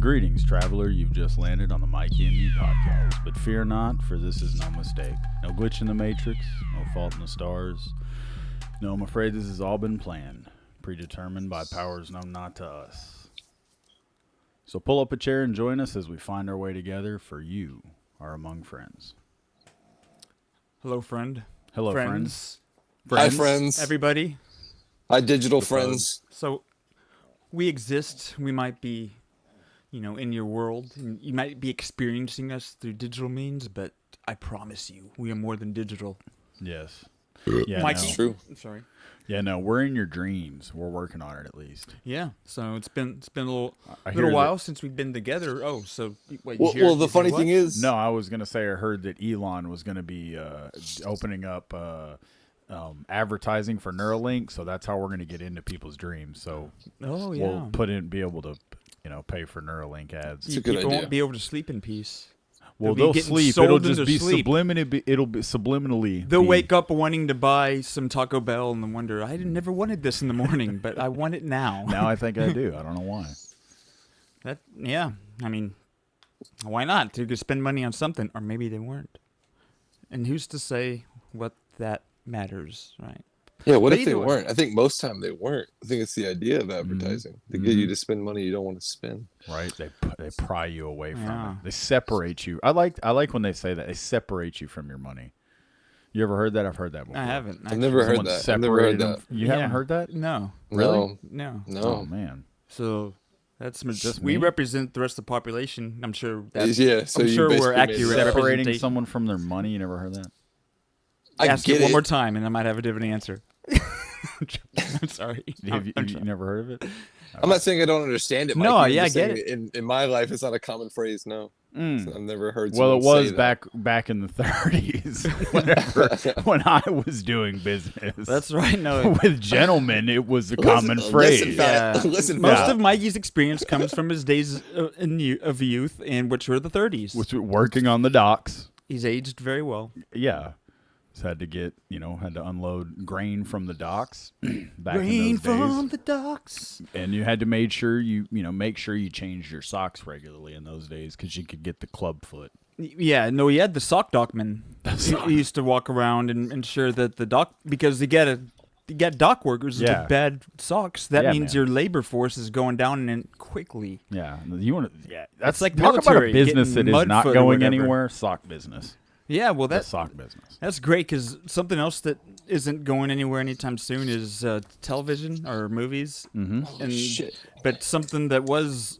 Greetings, traveler. You've just landed on the Mikey and Me podcast. But fear not, for this is no mistake. No glitch in the matrix, no fault in the stars. No, I'm afraid this has all been planned, predetermined by powers known not to us. So pull up a chair and join us as we find our way together, for you are among friends. Hello, friend. Hello, friends. friends. Hi, friends. Everybody. Hi, digital friends. So, we exist. We might be, in your world. And you might be experiencing us through digital means, but I promise you, we are more than digital. Yes. Yeah, Mikey? It's true. I'm sorry. Yeah, no, we're in your dreams. We're working on it at least. Yeah. So it's been a little hear while since we've been together. Oh, so wait. You Well, the funny thing is, No, I was going to say I heard that Elon was going to be opening up advertising for Neuralink, so that's how we're going to get into people's dreams. So Oh yeah. we'll be able to, pay for Neuralink ads. It's a good People idea. won't be able to sleep in peace. Well, They'll they'll be getting sleep. sold It'll into just be sleep. subliminally. It'll be subliminally. They'll wake up wanting to buy some Taco Bell and then wonder, I never wanted this in the morning, but I want it now. Now I think I do. I don't know why. I mean, why not? They could spend money on something, or maybe they weren't. And who's to say what that matters, right? yeah, what But if they either way. weren't? I think most time they weren't. I think it's the idea of advertising to get you to spend money you don't want to spend. Right? They pry you away from Yeah. it. They separate you. I like when they say that. They separate you from your money. You ever heard that? I've heard that before. I haven't. I've never heard Someone that. I've never heard separated that. them. You haven't heard that? No. Really? No. No. Oh man. So that's Just we me? represent the rest of the population. I'm sure that's Yeah, so I'm you sure we're basically made accurate. that. Separating representation. someone from their money. You never heard that? I Ask get it one it. more time, and I might have a different answer. I'm sorry. Have you I'm never heard of it? I'm not saying I don't understand it. No, Mikey. I'm yeah, just I get saying In my life, it's not a common phrase. No, So I've never heard. Well, it someone was say that. back in the 30s, when I was doing business. That's right. No. With gentlemen, it was a common phrase. Listen, fat- Yeah. listen, Most fat. of Mikey's experience comes from his days of youth, and which were the 30s. Which were working on the docks. He's aged very well. Yeah. Just had to unload grain from the docks back Rain in those from days. the docks. And you had to make sure you changed your socks regularly in those days because you could get the club foot. Yeah, no, he had the sock dockman. He used to walk around and ensure that the dock, because you get dock workers Yeah. with bad socks. That Yeah, means man. your labor force is going down and quickly. Yeah, you want to. Yeah, that's like talk about a military, business that getting is not mudfoot or going whatever. anywhere. Sock business. Yeah, well, That's sock business. that's great, because something else that isn't going anywhere anytime soon is television or movies. Mm-hmm. And shit. But something that was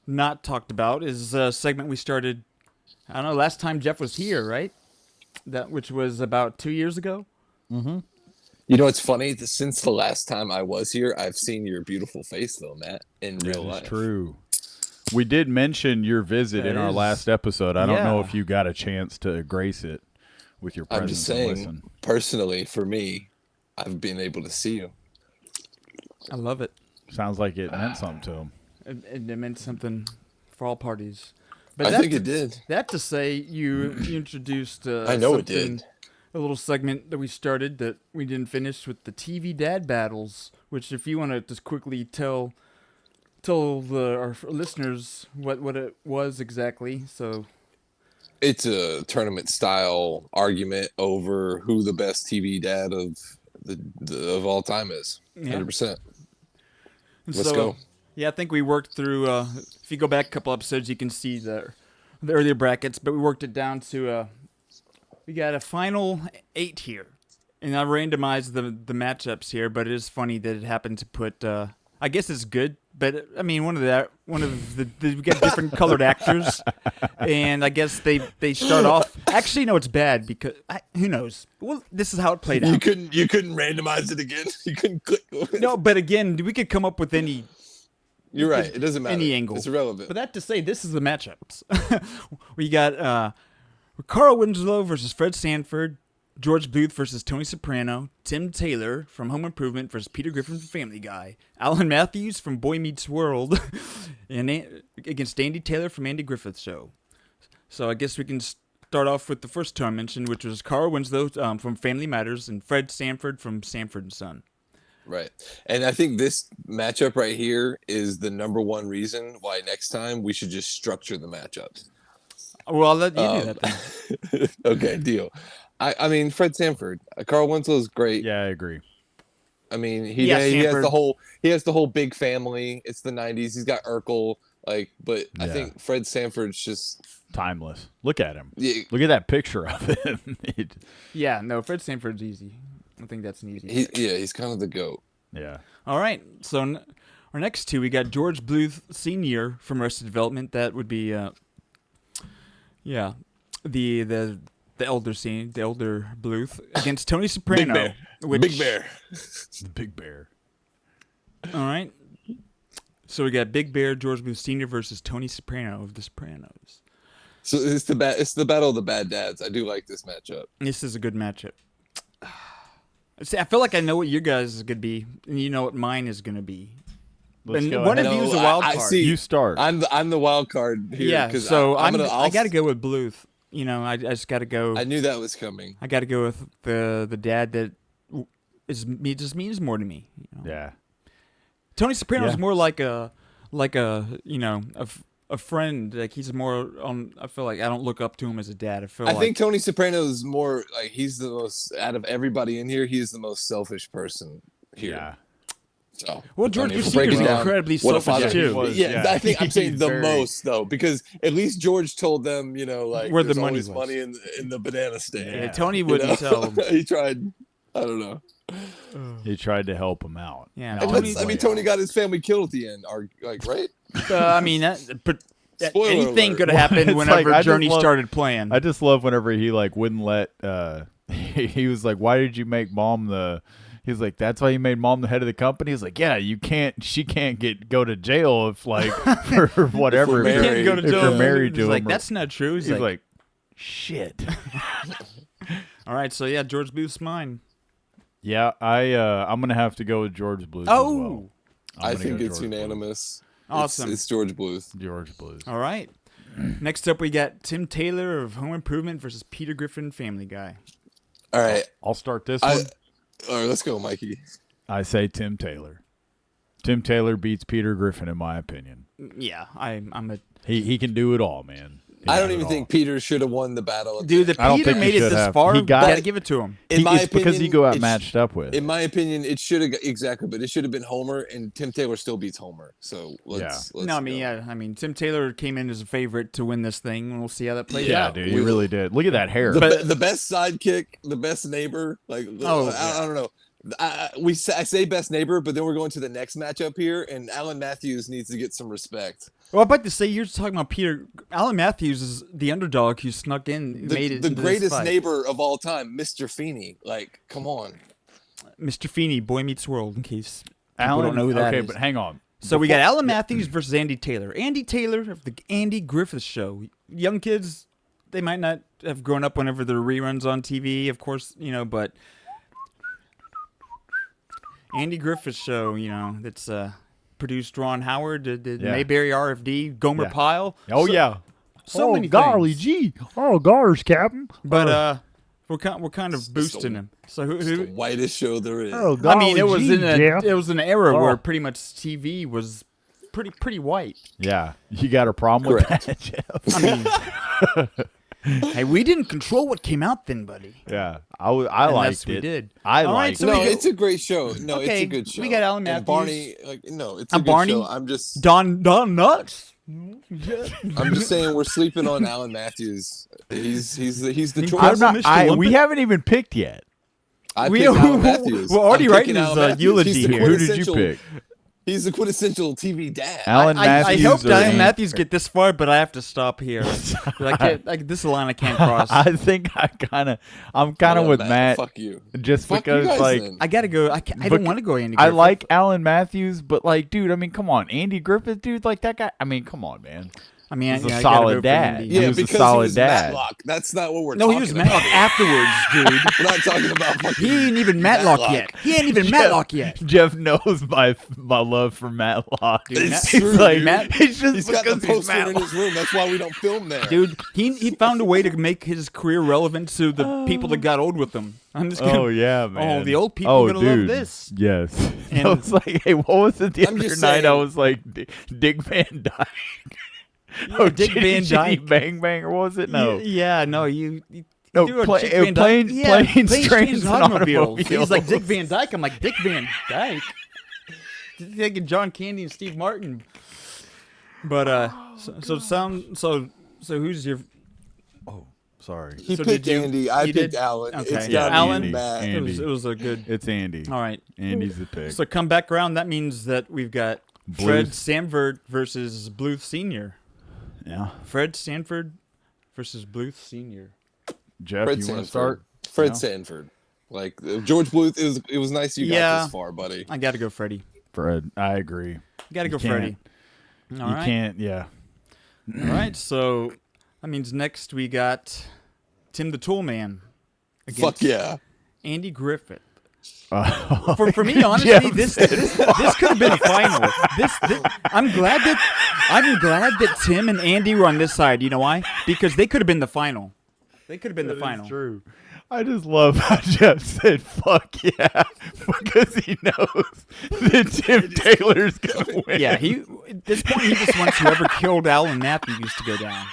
not talked about is a segment we started. I don't know. Last time Jeff was here, right? Which was about 2 years ago. You know, it's funny. Since the last time I was here, I've seen your beautiful face, though, Matt, in real life. That's true. We did mention your visit That in our is- last episode. I don't know yeah. if you got a chance to grace it with your presence. I'm just and saying, listen. personally, for me, I've been able to see you. I love it. Sounds like it meant something to him. It meant something for all parties. But I that think to- it did. That to say, you introduced. I know it something- did. A little segment that we started that we didn't finish with the TV dad battles. Which, if you want to just quickly tell our listeners what it was exactly. So It's a tournament style argument over who the best TV dad of all time is. Yeah. 100%. And Let's so, go. Yeah, I think we worked through. If you go back a couple episodes, you can see the earlier brackets, but we worked it down to. We got a final 8 here, and I randomized the matchups here. But it is funny that it happened to put. I guess it's good, but I mean, one of the we got different colored actors, and I guess they start off. Actually, no, it's bad because who knows? Well, this is how it played out. You couldn't randomize it again. You couldn't click. No, but again, we could come up with any. You're right. It doesn't matter. Any angle. It's irrelevant. But that to say, this is the matchups. We got Carl Winslow versus Fred Sanford, George Bluth versus Tony Soprano, Tim Taylor from Home Improvement versus Peter Griffin from Family Guy, Alan Matthews from Boy Meets World, and against Andy Taylor from Andy Griffith Show. So I guess we can start off with the first two I mentioned, which was Carl Winslow from Family Matters and Fred Sanford from Sanford and Son. Right. And I think this matchup right here is the number one reason why next time we should just structure the matchups. Well, I'll let you do that then. Okay, deal. I mean, Fred Sanford, Carl Winslow is great. Yeah, I agree. I mean, he Yeah, has Sanford. the whole big family. It's the 90s. He's got Urkel, but I Yeah. think Fred Sanford's just Timeless. Look at him. yeah, Look at that picture of him. Yeah, no, Fred Sanford's easy. I think that's an easy. he's kind of the GOAT. Yeah. All right, so our next two, we got George Bluth Sr. from Arrested Development. That would be, the elder scene, the elder Bluth against Tony Soprano. Big Bear. The Big Bear. All right. So we got Big Bear, George Bluth Sr. versus Tony Soprano of The Sopranos. So it's the battle of the bad dads. I do like this matchup. This is a good matchup. See, I feel like I know what your guys is gonna be, and you know what mine is gonna be. Let's And go one ahead. of you is a No, wild I card. see. You start. I'm the wild card here. Yeah, 'cause so I I got to go with Bluth. You know, I just got to go. I knew that was coming. I got to go with the dad that just means more to me. You know? Yeah. Tony Soprano is Yeah. more like a a friend. Like he's more on. I feel like I don't look up to him as a dad. I think Tony Soprano is more like he's the most out of everybody in here. He's the most selfish person here. Yeah. So, Well, George if we're Bush breaking Sr. is down incredibly what a selfish father too. he was. Yeah, Yeah. I think I'm saying He's the very- most though, because at least George told them, like Where the there's money always was. money in the banana stand. Yeah, Yeah. Tony you wouldn't know? tell him. He tried. I don't know. He tried to help him out. Yeah, Now And Tony's he's I mean, way Tony out. got his family killed at the end. Right? I mean, but Spoiler anything alert. could have happened It's whenever like, I just Journey love- started playing. I just love whenever he wouldn't let he was like, "Why did you make mom the?" He's like, "That's why you made mom the head of the company." He's like, "Yeah, you can't. She can't go to jail if for whatever. If we're You can't go to married. jail. If you're married to He's him, like, or- that's not true. He's like, "Shit." all right, so yeah, George Bluth's mine. Yeah, I'm gonna have to go with George Bluth. Oh. as well. I'm I gonna think go it's George Bluth. unanimous. Awesome. It's George Bluth. George Bluth. All right. Next up, we got Tim Taylor of Home Improvement versus Peter Griffin, Family Guy. All right. I'll start this All one. right, let's go, Mikey. I say Tim Taylor. Tim Taylor beats Peter Griffin in my opinion. Yeah, I'm a He can do it all, man. He I can don't do it even all. think Peter should have won the battle. dude. The I don't Peter think he made it should this have. far. He got- Gotta give it to him. In my it's because he opinion, go out it matched up with. In my opinion, it should have exactly, but it should have been Homer, and Tim Taylor still beats Homer. So let's No, I mean, go. yeah, I mean, Tim Taylor came in as a favorite to win this thing, and we'll see how that plays Yeah, out. dude, he really did. Look at that hair. The best sidekick, the best neighbor. Like, Oh, I don't know. I say best neighbor, but then we're going to the next matchup here, and Alan Matthews needs to get some respect. Well, I'm about to say you're talking about Peter. Alan Matthews is the underdog who snuck in, made it. The into this greatest fight. neighbor of all time, Mr. Feeney. Like, come on. Mr. Feeney, Boy Meets World. In case people Alan, don't know who that okay, is. but hang on. So we got Alan Matthews versus Andy Taylor. Andy Taylor of the Andy Griffith Show. Young kids, they might not have grown up whenever there were reruns on TV, of course, but Andy Griffith Show, that's produced Ron Howard, did Yeah. Mayberry RFD, Gomer Yeah. Pyle. Oh yeah. So many golly things. gee. Oh gosh, Captain. But we're kind of boosting him. So It's the who whitest show there is. Oh, I mean, it was golly gee, Jeff. it was an era Oh. where pretty much TV was pretty white. Yeah, you got a problem with Correct. that, Jeff? I mean, hey, we didn't control what came out then, buddy. Yeah, I Unless liked we it. did. I All right, liked so it. No, we go- it's a great show. No, it's Okay, a good show. we got Alan And Matthews. Barney, no, it's a I'm good Barney. show. I'm just Don Nuts. saying we're sleeping on Alan Matthews. He's the choice. I'm not- Mr. We Lumpet? haven't even picked yet. I we- picked Alan Matthews. we're already I'm writing picking his, Alan Matthews. eulogy He's the here. Who did you quintessential- pick? He's the quintessential TV dad. Alan I Matthews. hope or Alan Andy- Matthews get this far, but I have to stop here. This is a line I can't cross. I think I'm kind of Oh, with Matt, Fuck you. just Fuck you because guys like then. I gotta go. I don't Bec- want to go Andy I Griffith. like Alan Matthews, but like, dude, I mean, come on, Andy Griffith, dude, like that guy. I mean, come on, man. I mean, He's a I gotta solid vote for dad. Andy. He Yeah, was a because solid he was dad. Matlock. That's not what we're No, talking he was about. Matlock afterwards, dude. We're not talking about fucking He ain't even Matlock yet. He ain't even Matlock yet. Jeff knows my love for Matlock. Dude, It's Matt- true, like, dude. it's just He's got the because he's poster in Matlock. his room. That's why we don't film there. Dude, he found a way to make his career relevant to the people that got old with him. I'm just gonna, Oh yeah, man. Oh, the old people are gonna love dude. this. Yes. And- I was like, hey, what was it the I'm other just night? I saying- was like, Dick Van Dyke. Yeah, Dick Chitty Van Chitty Dyke. Bang Bang, or what was it? No. Yeah, no, you No, do a play- Dick Van Dyke. planes, Yeah, trains, and automobiles. He's like Dick Van Dyke. I'm like Dick Van Dyke. Thinking John Candy and Steve Martin. But so who's your? Sorry. He So picked did you- Andy. I you picked did? Alan. Okay. It's Yeah, got Alan? Andy. Matt. Andy. It was a good. It's Andy. All right. Andy's the pick. So come back around. That means that we've got Fred Bluth. Sanford versus Bluth Senior. Yeah. Fred Sanford versus Bluth Senior. Jeff, Fred you want Sanford. to start? Fred No? Sanford. Like George Bluth. It was nice you Yeah. got this far, buddy. I got to go Freddie. Fred, I agree. Got to You go can't- Freddie. All you right. can't, yeah. All right. So that means next we got Tim the Tool Man. Fuck yeah. Andy Griffith. Uh, For me, honestly, Jeff this could have been a final. I'm glad that Tim and Andy were on this side. You know why? Because they could have been the final. They could have been the final. True. I just love how Jeff said "fuck yeah" because he knows that Tim Taylor's gonna win. Yeah, at this point he just wants whoever killed Alan Matthews to go down.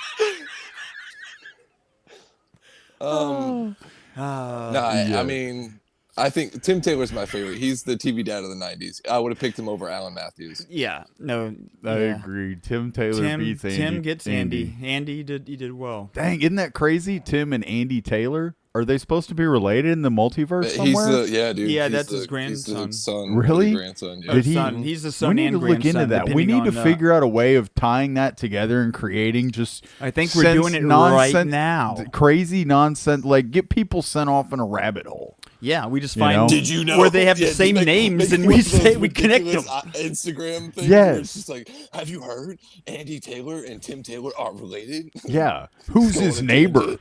I mean, I think Tim Taylor's my favorite. He's the TV dad of the '90s. I would have picked him over Alan Matthews. Yeah, no, I yeah. agree. Tim Taylor beats Andy. Tim gets Andy. Andy did well. Dang, isn't that crazy? Tim and Andy Taylor. Are they supposed to be related in the multiverse somewhere? Dude. Yeah, he's that's his He's grandson. the son. Really? The grandson. Yeah. Did he? Son. He's the We son need and to look into grandson, that. We depending need to on, figure out a way of tying that together and creating just. I think we're doing it right now. Crazy nonsense, like get people sent off in a rabbit hole. Yeah, we just You find know? Did you know where they have the just same make names and one we of those say we connect them. ridiculous Instagram thing. Yes. Where it's just like, have you heard Andy Taylor and Tim Taylor are related? Yeah, who's Going his to neighbor? tangent.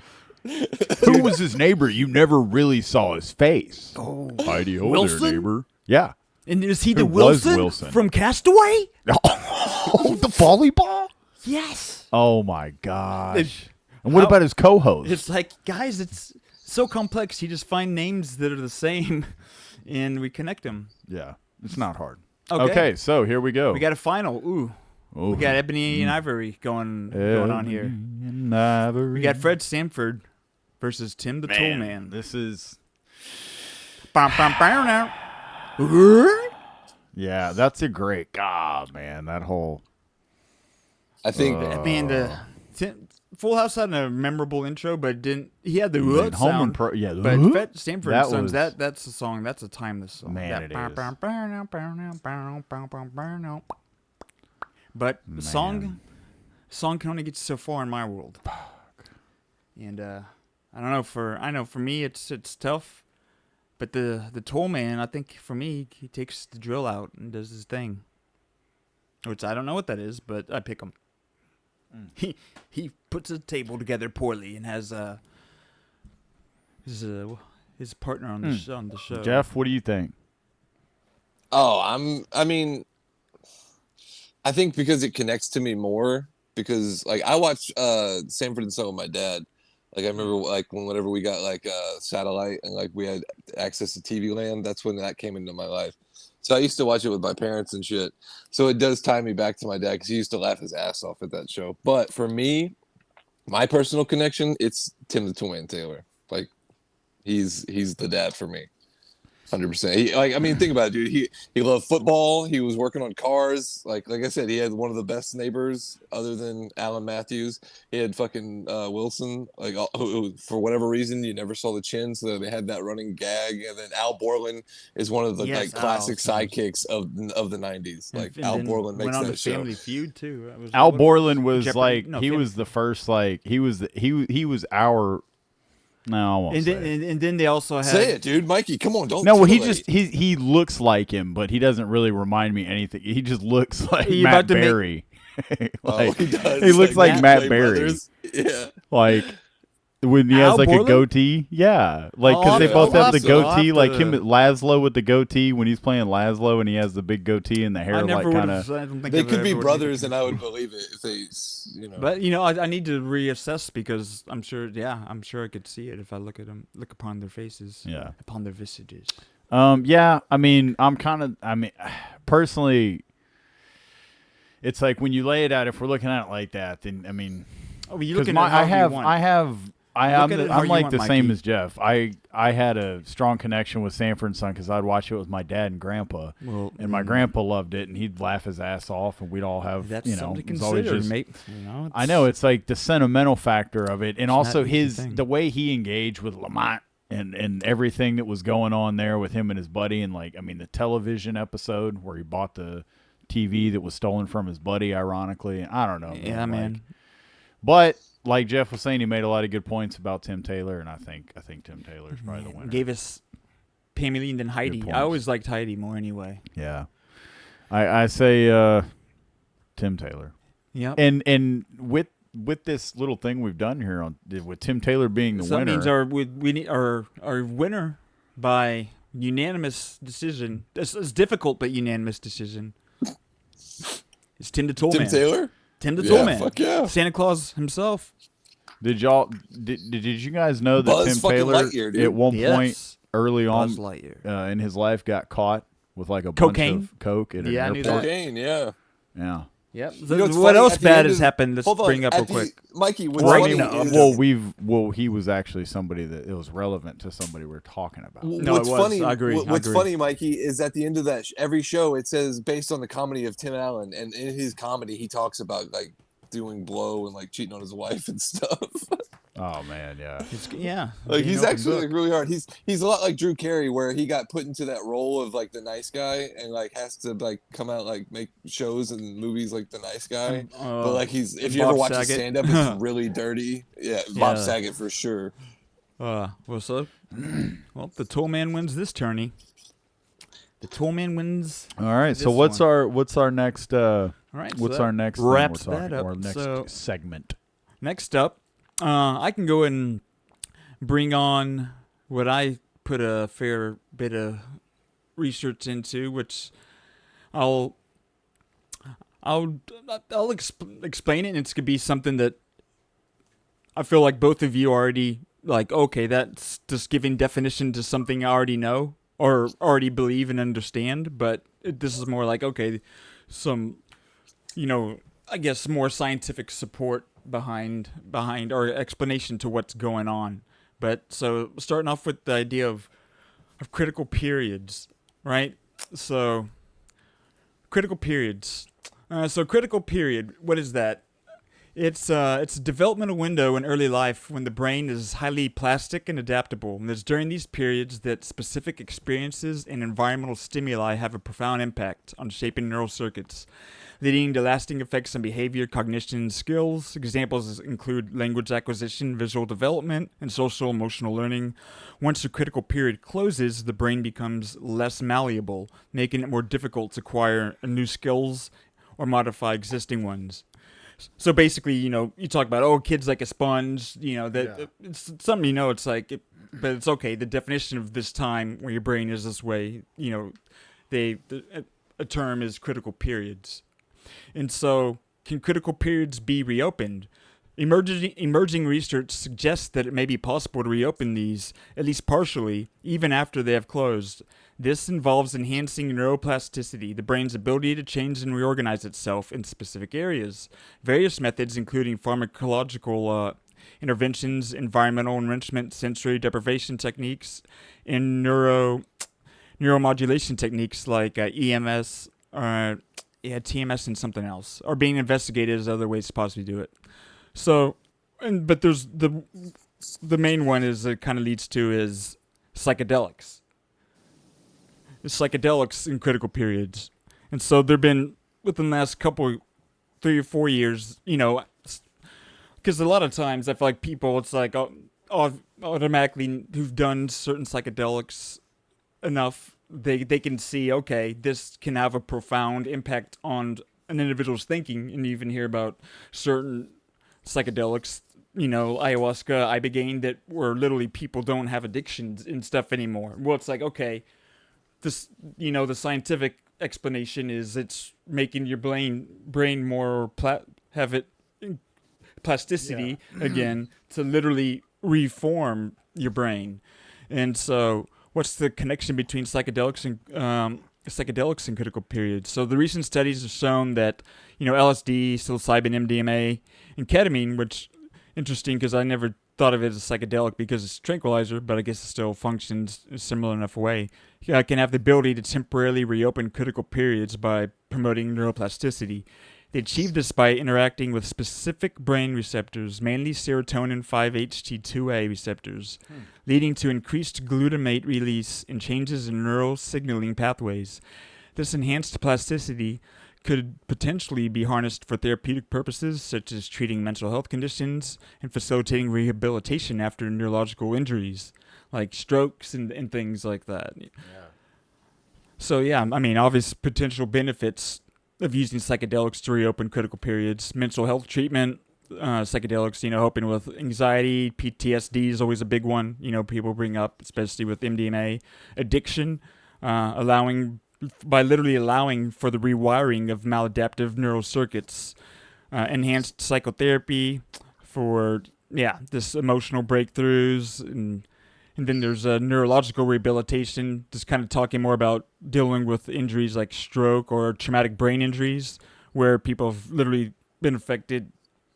Who was his neighbor? You never really saw his face. Oh, Heidi, ho Wilson? there, neighbor. Yeah. and is he the Who was Wilson, Wilson? from Castaway? Oh, the volleyball? Yes. Oh my gosh. It- And what how- about his co-host? It's like, guys, it's so complex. You just find names that are the same, and we connect them. Yeah, it's not hard. Okay. Okay, so here we go. We got a final. Ooh, we got Ebony and Ivory going on here. And Ivory. We got Fred Sanford versus Tim the Tool Man. This is Bum, bum, bum, now. yeah, that's a great. God, man, that whole I think Man, Full House had a memorable intro, but didn't. He had the Man, Home sound. Impro- yeah, But Fred Sanford That and Sons, was- that's a song. That's a timeless song. Man, That it bum, is. bum, bum, bum, bum, bum, bum, bum, bum. But the song can only get you so far in my world. And I don't know. I know for me it's tough. But the Toll Man, I think for me, he takes the drill out and does his thing. Which I don't know what that is, but I pick him. He puts a table together poorly and has his partner on the show. Jeff, what do you think? I mean, I think because it connects to me more because like I watch Sanford and Son with my dad. Like I remember like whenever we got like satellite and like we had access to TV land, that's when that came into my life. So I used to watch it with my parents and shit. So it does tie me back to my dad because he used to laugh his ass off at that show. But for me, my personal connection, it's Tim the Toolman Taylor. Like he's the dad for me. 100%. I mean, think about it, dude. He loved football. He was working on cars. Like I said, he had one of the best neighbors other than Alan Matthews. He had fucking Wilson. Like who, for whatever reason, you never saw the chin, so they had that running gag. And then Al Borland is one of the Yes, classic Al. sidekicks of the '90s. Like And Al then Borland makes went on that the show. Family Feud too. That was Al what- Borland was Jeopardy- like no, he Family- was the first like he was our. No, I won't And say then, it. and then they also had Say it, dude. Mikey, come on, don't. No, well, he titillate. just he looks like him, but he doesn't really remind me anything. He just looks like You Matt about to make- Berry. Like, he does. he looks like Matt Play Berry. brothers. Yeah. Like when he Al has like a Borland? goatee, yeah, like Oh, because they yeah, both I'll have the have to- I'll goatee, have like to- him at Laszlo with the goatee when he's playing Laszlo, and he has the big goatee and the hair I never like would kind have. of. I don't think They I've could be ever brothers, and I would connected. believe it if they. But I need to reassess because I'm sure. Yeah, I'm sure I could see it if I look at them, look upon their faces, Yeah. upon their visages. Yeah. I mean, personally, it's like when you lay it out. If we're looking at it like that, then I mean, Oh, you because looking at how you want. I'm Look at it how you like want, the same Mikey. as Jeff. I had a strong connection with Sanford and Son because I'd watch it with my dad and grandpa, Well, and my grandpa loved it, and he'd laugh his ass off, and we'd all have That's something to it was always consider, just- mate. You know, I know it's like the sentimental factor of it, and It's also not the his thing. the way he engaged with Lamont and everything that was going on there with him and his buddy, and like I mean the television episode where he bought the TV that was stolen from his buddy, ironically. I don't know. Yeah, like- man. But like Jeff was saying, he made a lot of good points about Tim Taylor, and I think Tim Taylor is probably the winner. Gave us Pamela than Heidi. points. I always liked Heidi more anyway. Yeah, I say Tim Taylor, Yep. and with this little thing we've done here on with Tim Taylor being the So that winner. means we need our winner by unanimous decision. It's difficult, but unanimous decision. It's Tim the Toolman. Tim Taylor. Tim the Yeah, Toolman. fuck yeah. Santa Claus himself. Did you guys know that Buzz Tim fucking Taylor Lightyear, dude. at one point Yes. early on Buzz Lightyear. in his life got caught with like a Cocaine? bunch of coke at an Yeah, I knew airport? that. Cocaine, yeah. Yeah. Yep. You know what's What funny? else At the bad end has of- happened? Let's Hold on, bring up at real the- quick. Mikey, what's Well, I funny mean, is he was actually somebody that it was relevant to somebody we're talking about. No, what's it was. funny? I agree. I What's agree. funny, Mikey, is at the end of that every show it says based on the comedy of Tim Allen, and in his comedy he talks about like doing blow and like cheating on his wife and stuff. Oh man, yeah. Yeah. Like being he's open actually book. like, really hard. He's a lot like Drew Carey, where he got put into that role of like the nice guy and like has to like come out like make shows and movies like the nice guy. But like he's if you ever Bob watch his Saget. stand up, it's really dirty. Yeah, Bob Yeah. Saget for sure. Well, the Toolman wins this tourney. The Toolman wins. All right. So This what's one. our next All right. what's so our next wraps thing we're that talking, up. or next So- segment? Next up, I can go and bring on what I put a fair bit of research into, which I'll explain it, and it's gonna be something that I feel like both of you already like. Okay, that's just giving definition to something I already know or already believe and understand. But this is more like okay, some I guess more scientific support behind or explanation to what's going on. But so starting off with the idea of critical periods, right? So critical periods. So critical period, what is that? It's a developmental window in early life when the brain is highly plastic and adaptable. And it's during these periods that specific experiences and environmental stimuli have a profound impact on shaping neural circuits, leading to lasting effects on behavior, cognition, and skills. Examples include language acquisition, visual development, and social emotional learning. Once the critical period closes, the brain becomes less malleable, making it more difficult to acquire new skills or modify existing ones. So basically, you talk about, kids like a sponge, it's something, it's like, but it's okay. The definition of this time where your brain is this way, a term is critical periods. And so, can critical periods be reopened? Emerging research suggests that it may be possible to reopen these, at least partially, even after they have closed. This involves enhancing neuroplasticity, the brain's ability to change and reorganize itself in specific areas. Various methods, including pharmacological interventions, environmental enrichment, sensory deprivation techniques, and neuromodulation techniques like EMS, TMS, and something else, are being investigated as other ways to possibly do it. So, but there's the main one is it kind of leads to is psychedelics. Psychedelics in critical periods. And so there've been, within the last 3 or 4 years, because a lot of times I feel like people, it's like automatically who've done certain psychedelics enough, they can see, okay, this can have a profound impact on an individual's thinking, and you even hear about certain psychedelics, ayahuasca, ibogaine, that where literally people don't have addictions and stuff anymore. Well, it's like, okay, this, the scientific explanation is it's making your brain more have it plasticity again to literally reform your brain. And so, what's the connection between psychedelics and critical periods? So the recent studies have shown that LSD, psilocybin, MDMA, and ketamine, which interesting because I never thought of it as a psychedelic because it's a tranquilizer, but I guess it still functions in a similar enough way, can have the ability to temporarily reopen critical periods by promoting neuroplasticity. They achieve this by interacting with specific brain receptors, mainly serotonin 5-HT2A receptors, leading to increased glutamate release and changes in neural signaling pathways. This enhanced plasticity could potentially be harnessed for therapeutic purposes, such as treating mental health conditions and facilitating rehabilitation after neurological injuries, like strokes and things like that. Yeah. So, obvious potential benefits of using psychedelics to reopen critical periods. Mental health treatment, psychedelics, helping with anxiety, PTSD is always a big one, people bring up, especially with MDMA. Addiction, by literally allowing for the rewiring of maladaptive neural circuits. Enhanced psychotherapy for, this emotional breakthroughs. And then there's neurological rehabilitation, just kind of talking more about dealing with injuries like stroke or traumatic brain injuries, where people have literally been affected,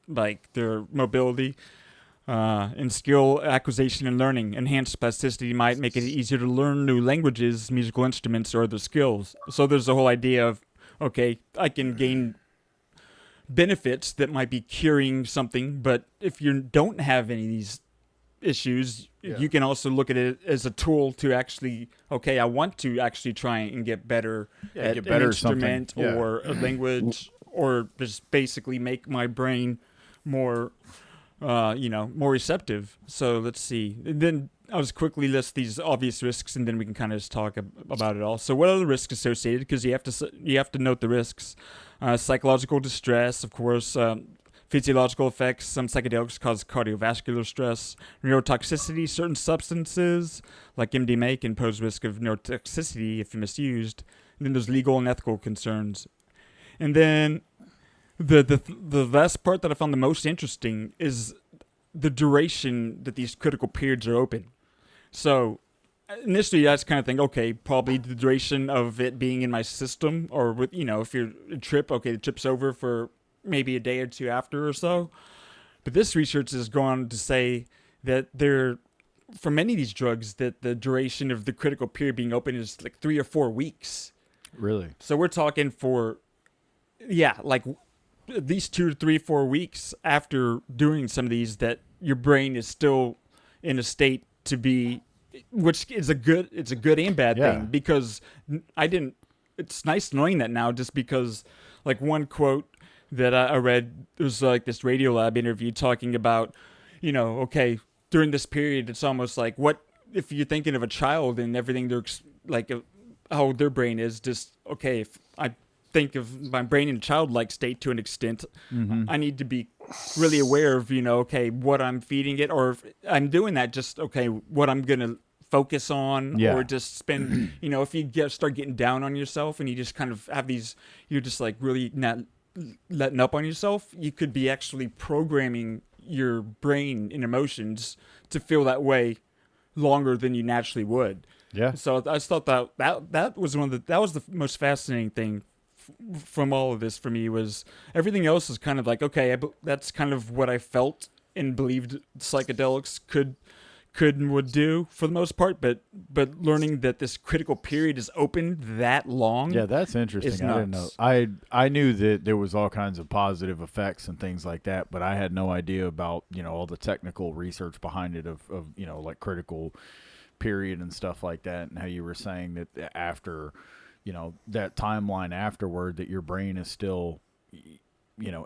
like their mobility. And skill acquisition and learning. Enhanced plasticity might make it easier to learn new languages, musical instruments, or other skills. So there's the whole idea of, okay, I can gain benefits that might be curing something, but if you don't have any of these issues, you can also look at it as a tool to actually, okay, I want to actually try and get better at an instrument or a language, or just basically make my brain more more receptive. So let's see. And then I'll just quickly list these obvious risks, and then we can kind of just talk about it all. So what are the risks associated? Because you have to note the risks. Psychological distress, of course. Physiological effects. Some psychedelics cause cardiovascular stress. Neurotoxicity. Certain substances like MDMA can pose risk of neurotoxicity if misused. And then there's legal and ethical concerns. And then the last part that I found the most interesting is the duration that these critical periods are open. So initially I just kind of think, okay, probably the duration of it being in my system, or with, if you're a trip, okay, the trip's over for maybe a day or two after or so. But this research has gone to say that for many of these drugs, that the duration of the critical period being open is like 3 or 4 weeks. Really? So we're talking for, like at least 2 to 3, 4 weeks after doing some of these, that your brain is still in a state to be, which is a good and bad thing, because it's nice knowing that now, just because, like, one quote that I read, it was like this Radiolab interview talking about, okay, during this period, it's almost like, what if you're thinking of a child and everything, they're like, how their brain is, just, okay, if I think of my brain in a childlike state to an extent, I need to be really aware of, okay, what I'm feeding it, or if I'm doing that, just, okay, what I'm going to focus on, or just spend, if you start getting down on yourself and you just kind of have these, you're just like really not letting up on yourself, you could be actually programming your brain and emotions to feel that way longer than you naturally would. Yeah. So I just thought that was the most fascinating thing from all of this for me. Was everything else is kind of like, okay, that's kind of what I felt and believed psychedelics would do for the most part, but learning that this critical period is open that long, that's interesting. I didn't know. I knew that there was all kinds of positive effects and things like that, but I had no idea about all the technical research behind it of like critical period and stuff like that, and how you were saying that after that timeline afterward, that your brain is still,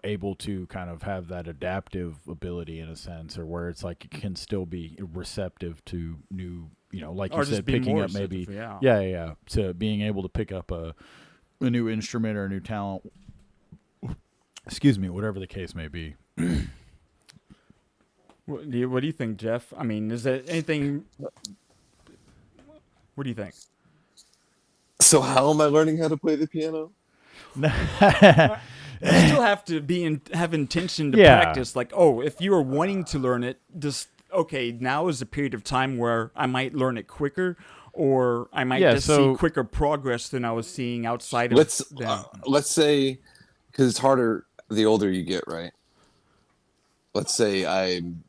able to kind of have that adaptive ability in a sense, or where it's like it can still be receptive to new, like you said, picking up maybe, to being able to pick up a new instrument or a new talent Excuse me, whatever the case may be. What do you think, Jeff? I mean, is there anything? What do you think? So how am I learning how to play the piano? You still have to have intention to Yeah. practice. Like, oh, if you are wanting to learn it, just okay. Now is a period of time where I might learn it quicker, or I might just see quicker progress than I was seeing outside of. Let's say, because it's harder the older you get, right? Let's say I'm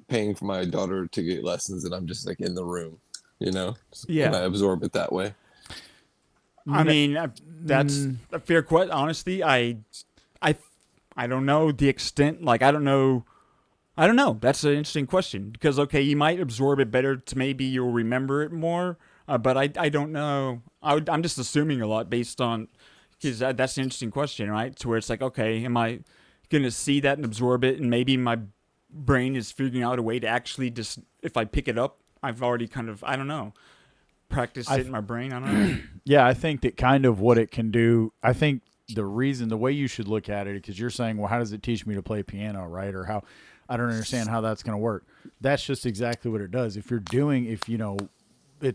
paying for my daughter to get lessons, and I'm just like in the room, Can I absorb it that way? I mean, that's a fair question. Honestly, I don't know the extent. Like, I don't know. That's an interesting question because okay, you might absorb it better. To maybe you'll remember it more. But I don't know. I'm just assuming a lot based on because that's an interesting question, right? To where it's like, okay, am I gonna see that and absorb it, and maybe my brain is figuring out a way to actually just if I pick it up, I've already kind of I don't know. Practice it in my brain. I don't know. Yeah, I think that kind of what it can do. I think the way you should look at it, because you're saying, well, how does it teach me to play piano, right? Or how I don't understand how that's going to work. That's just exactly what it does. It's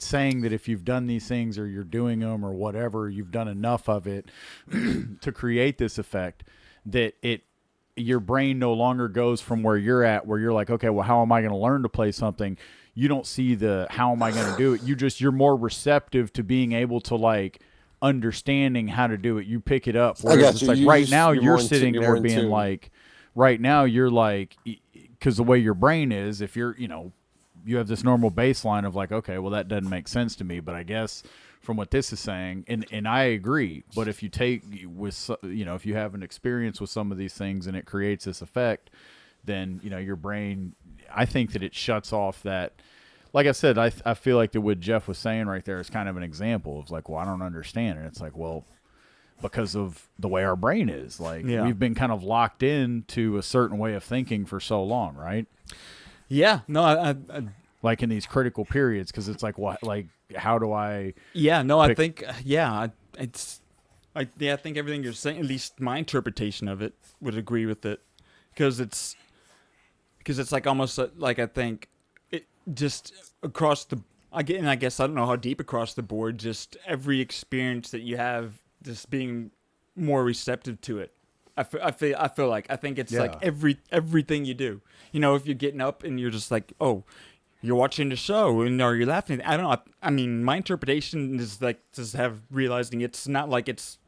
saying that if you've done these things or you're doing them or whatever, you've done enough of it to create this effect that your brain no longer goes from where you're at, where you're like, okay, well, how am I going to learn to play something? You don't see how am I going to do it? You're more receptive to being able to like understanding how to do it. You pick it up. Whereas it's like right now you're sitting there being like, right now you're like, because the way your brain is, if you're, you have this normal baseline of like, okay, well, that doesn't make sense to me, but I guess from what this is saying, and I agree, but if you if you have an experience with some of these things and it creates this effect, then, your brain, I think that it shuts off that, like I said, I feel like that what Jeff was saying right there is kind of an example of like, well, I don't understand. And it's like, well, because of the way our brain is, like we've been kind of locked into a certain way of thinking for so long, right? Yeah, no, I like in these critical periods, because it's like, what, like, how do I? Yeah, no, I think, I think everything you're saying, at least my interpretation of it, would agree with it, because it's like almost like I think it just across the, I guess I don't know how deep across the board, just every experience that you have, just being more receptive to it. I feel like I think it's like everything you do. If you're getting up and you're just like, oh, you're watching the show and or you're laughing. I don't know. I mean, my interpretation is like just realizing it's not like it's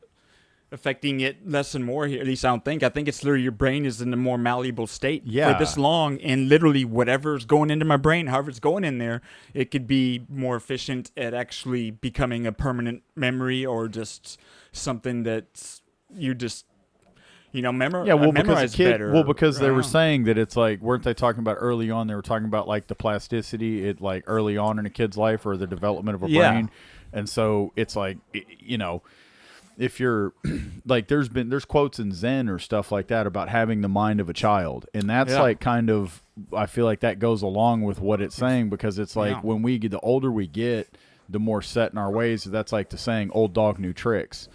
affecting it less and more here. At least I don't think. I think it's literally your brain is in a more malleable state for this long, and literally whatever's going into my brain, however it's going in there, it could be more efficient at actually becoming a permanent memory or just something that you just memorize better. Because they were saying that it's like, weren't they talking about early on? They were talking about like the plasticity, it like early on in a kid's life or the development of a brain, and so it's like if you're like, there's quotes in Zen or stuff like that about having the mind of a child, and that's like kind of, I feel like that goes along with what it's saying, because it's like when we get, the older we get, the more set in our ways. That's like the saying, old dog new tricks.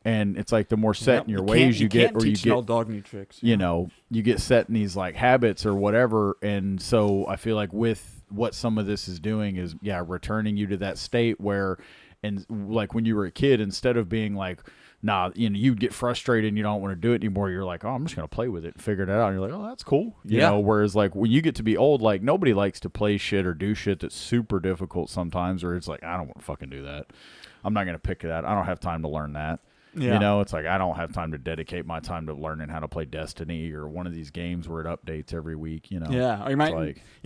And it's like the more set in your ways you get, or you get old dog new tricks. You get set in these like habits or whatever. And so I feel like with what some of this is doing is returning you to that state where, and like when you were a kid, instead of being like, nah, you'd get frustrated and you don't want to do it anymore. You're like, oh, I'm just gonna play with it and figure it out. And you're like, oh, that's cool. You know. Whereas like when you get to be old, like nobody likes to play shit or do shit that's super difficult sometimes. Or it's like, I don't want to fucking do that. I'm not gonna pick that. I don't have time to learn that. Yeah. It's like I don't have time to dedicate my time to learning how to play Destiny or one of these games where it updates every week. Yeah, or you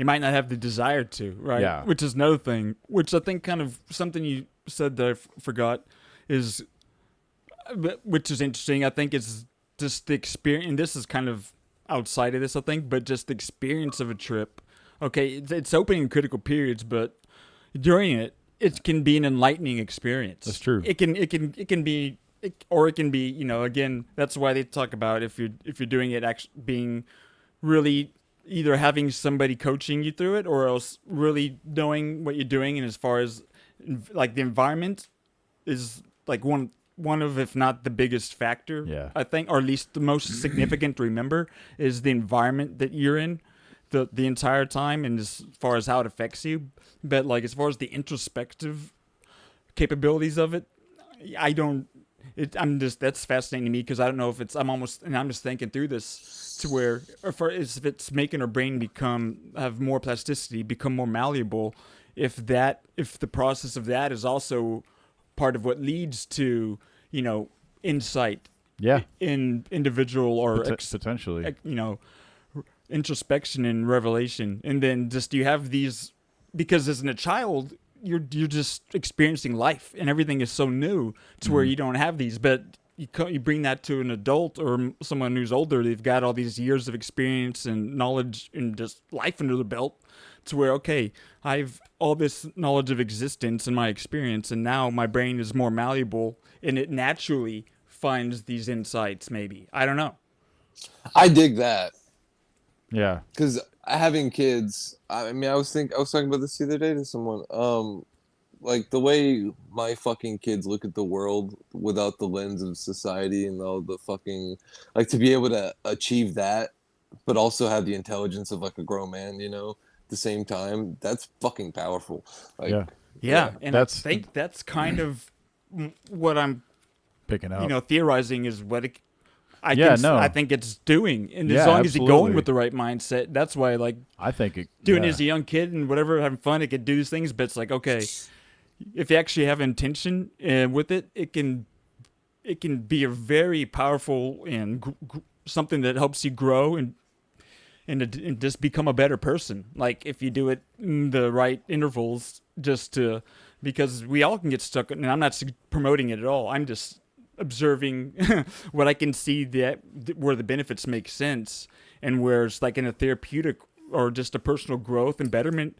might not have the desire to, right? Yeah. Which is another thing. Which I think kind of something you said that I forgot is, which is interesting. I think it's just the experience. And this is kind of outside of this, I think, but just the experience of a trip. Okay, it's opening in critical periods, but during it can be an enlightening experience. That's true. It can be. Or it can be, again, that's why they talk about if you're doing it actually being really either having somebody coaching you through it or else really knowing what you're doing. And as far as like the environment is like one one of, if not the biggest factor, Yeah. I think, or at least the most significant to remember, is the environment that you're in the entire time, and as far as how it affects you. But like as far as the introspective capabilities of it, I don't. That's fascinating to me because I don't know if it's. I'm just thinking through this to where, if it's making our brain have more plasticity, become more malleable. If the process of that is also part of what leads to, insight. Yeah. In individual or Potentially. Introspection and revelation, and then just you have these, because as a child you're just experiencing life and everything is so new to where you don't have these, but you bring that to an adult or someone who's older. They've got all these years of experience and knowledge and just life under the belt, to where, okay, I've all this knowledge of existence and my experience, and now my brain is more malleable and it naturally finds these insights. Maybe, I don't know. I dig that. Yeah. Because having kids, I mean, I was talking about this the other day to someone. Like the way my fucking kids look at the world without the lens of society and all the fucking, like, to be able to achieve that, but also have the intelligence of like a grown man, at the same time. That's fucking powerful. Like, yeah, and I think that's kind of what I'm picking up. Theorizing is what it. I think it's doing, and as long as you're going with the right mindset, that's why, like, I think doing it as a young kid and whatever, having fun, it could do these things. But it's like, okay, if you actually have intention with it, it can be a very powerful and something that helps you grow and just become a better person. Like if you do it in the right intervals, because we all can get stuck. And I'm not promoting it at all. I'm just observing what I can see where the benefits make sense, and where it's like in a therapeutic or just a personal growth and betterment.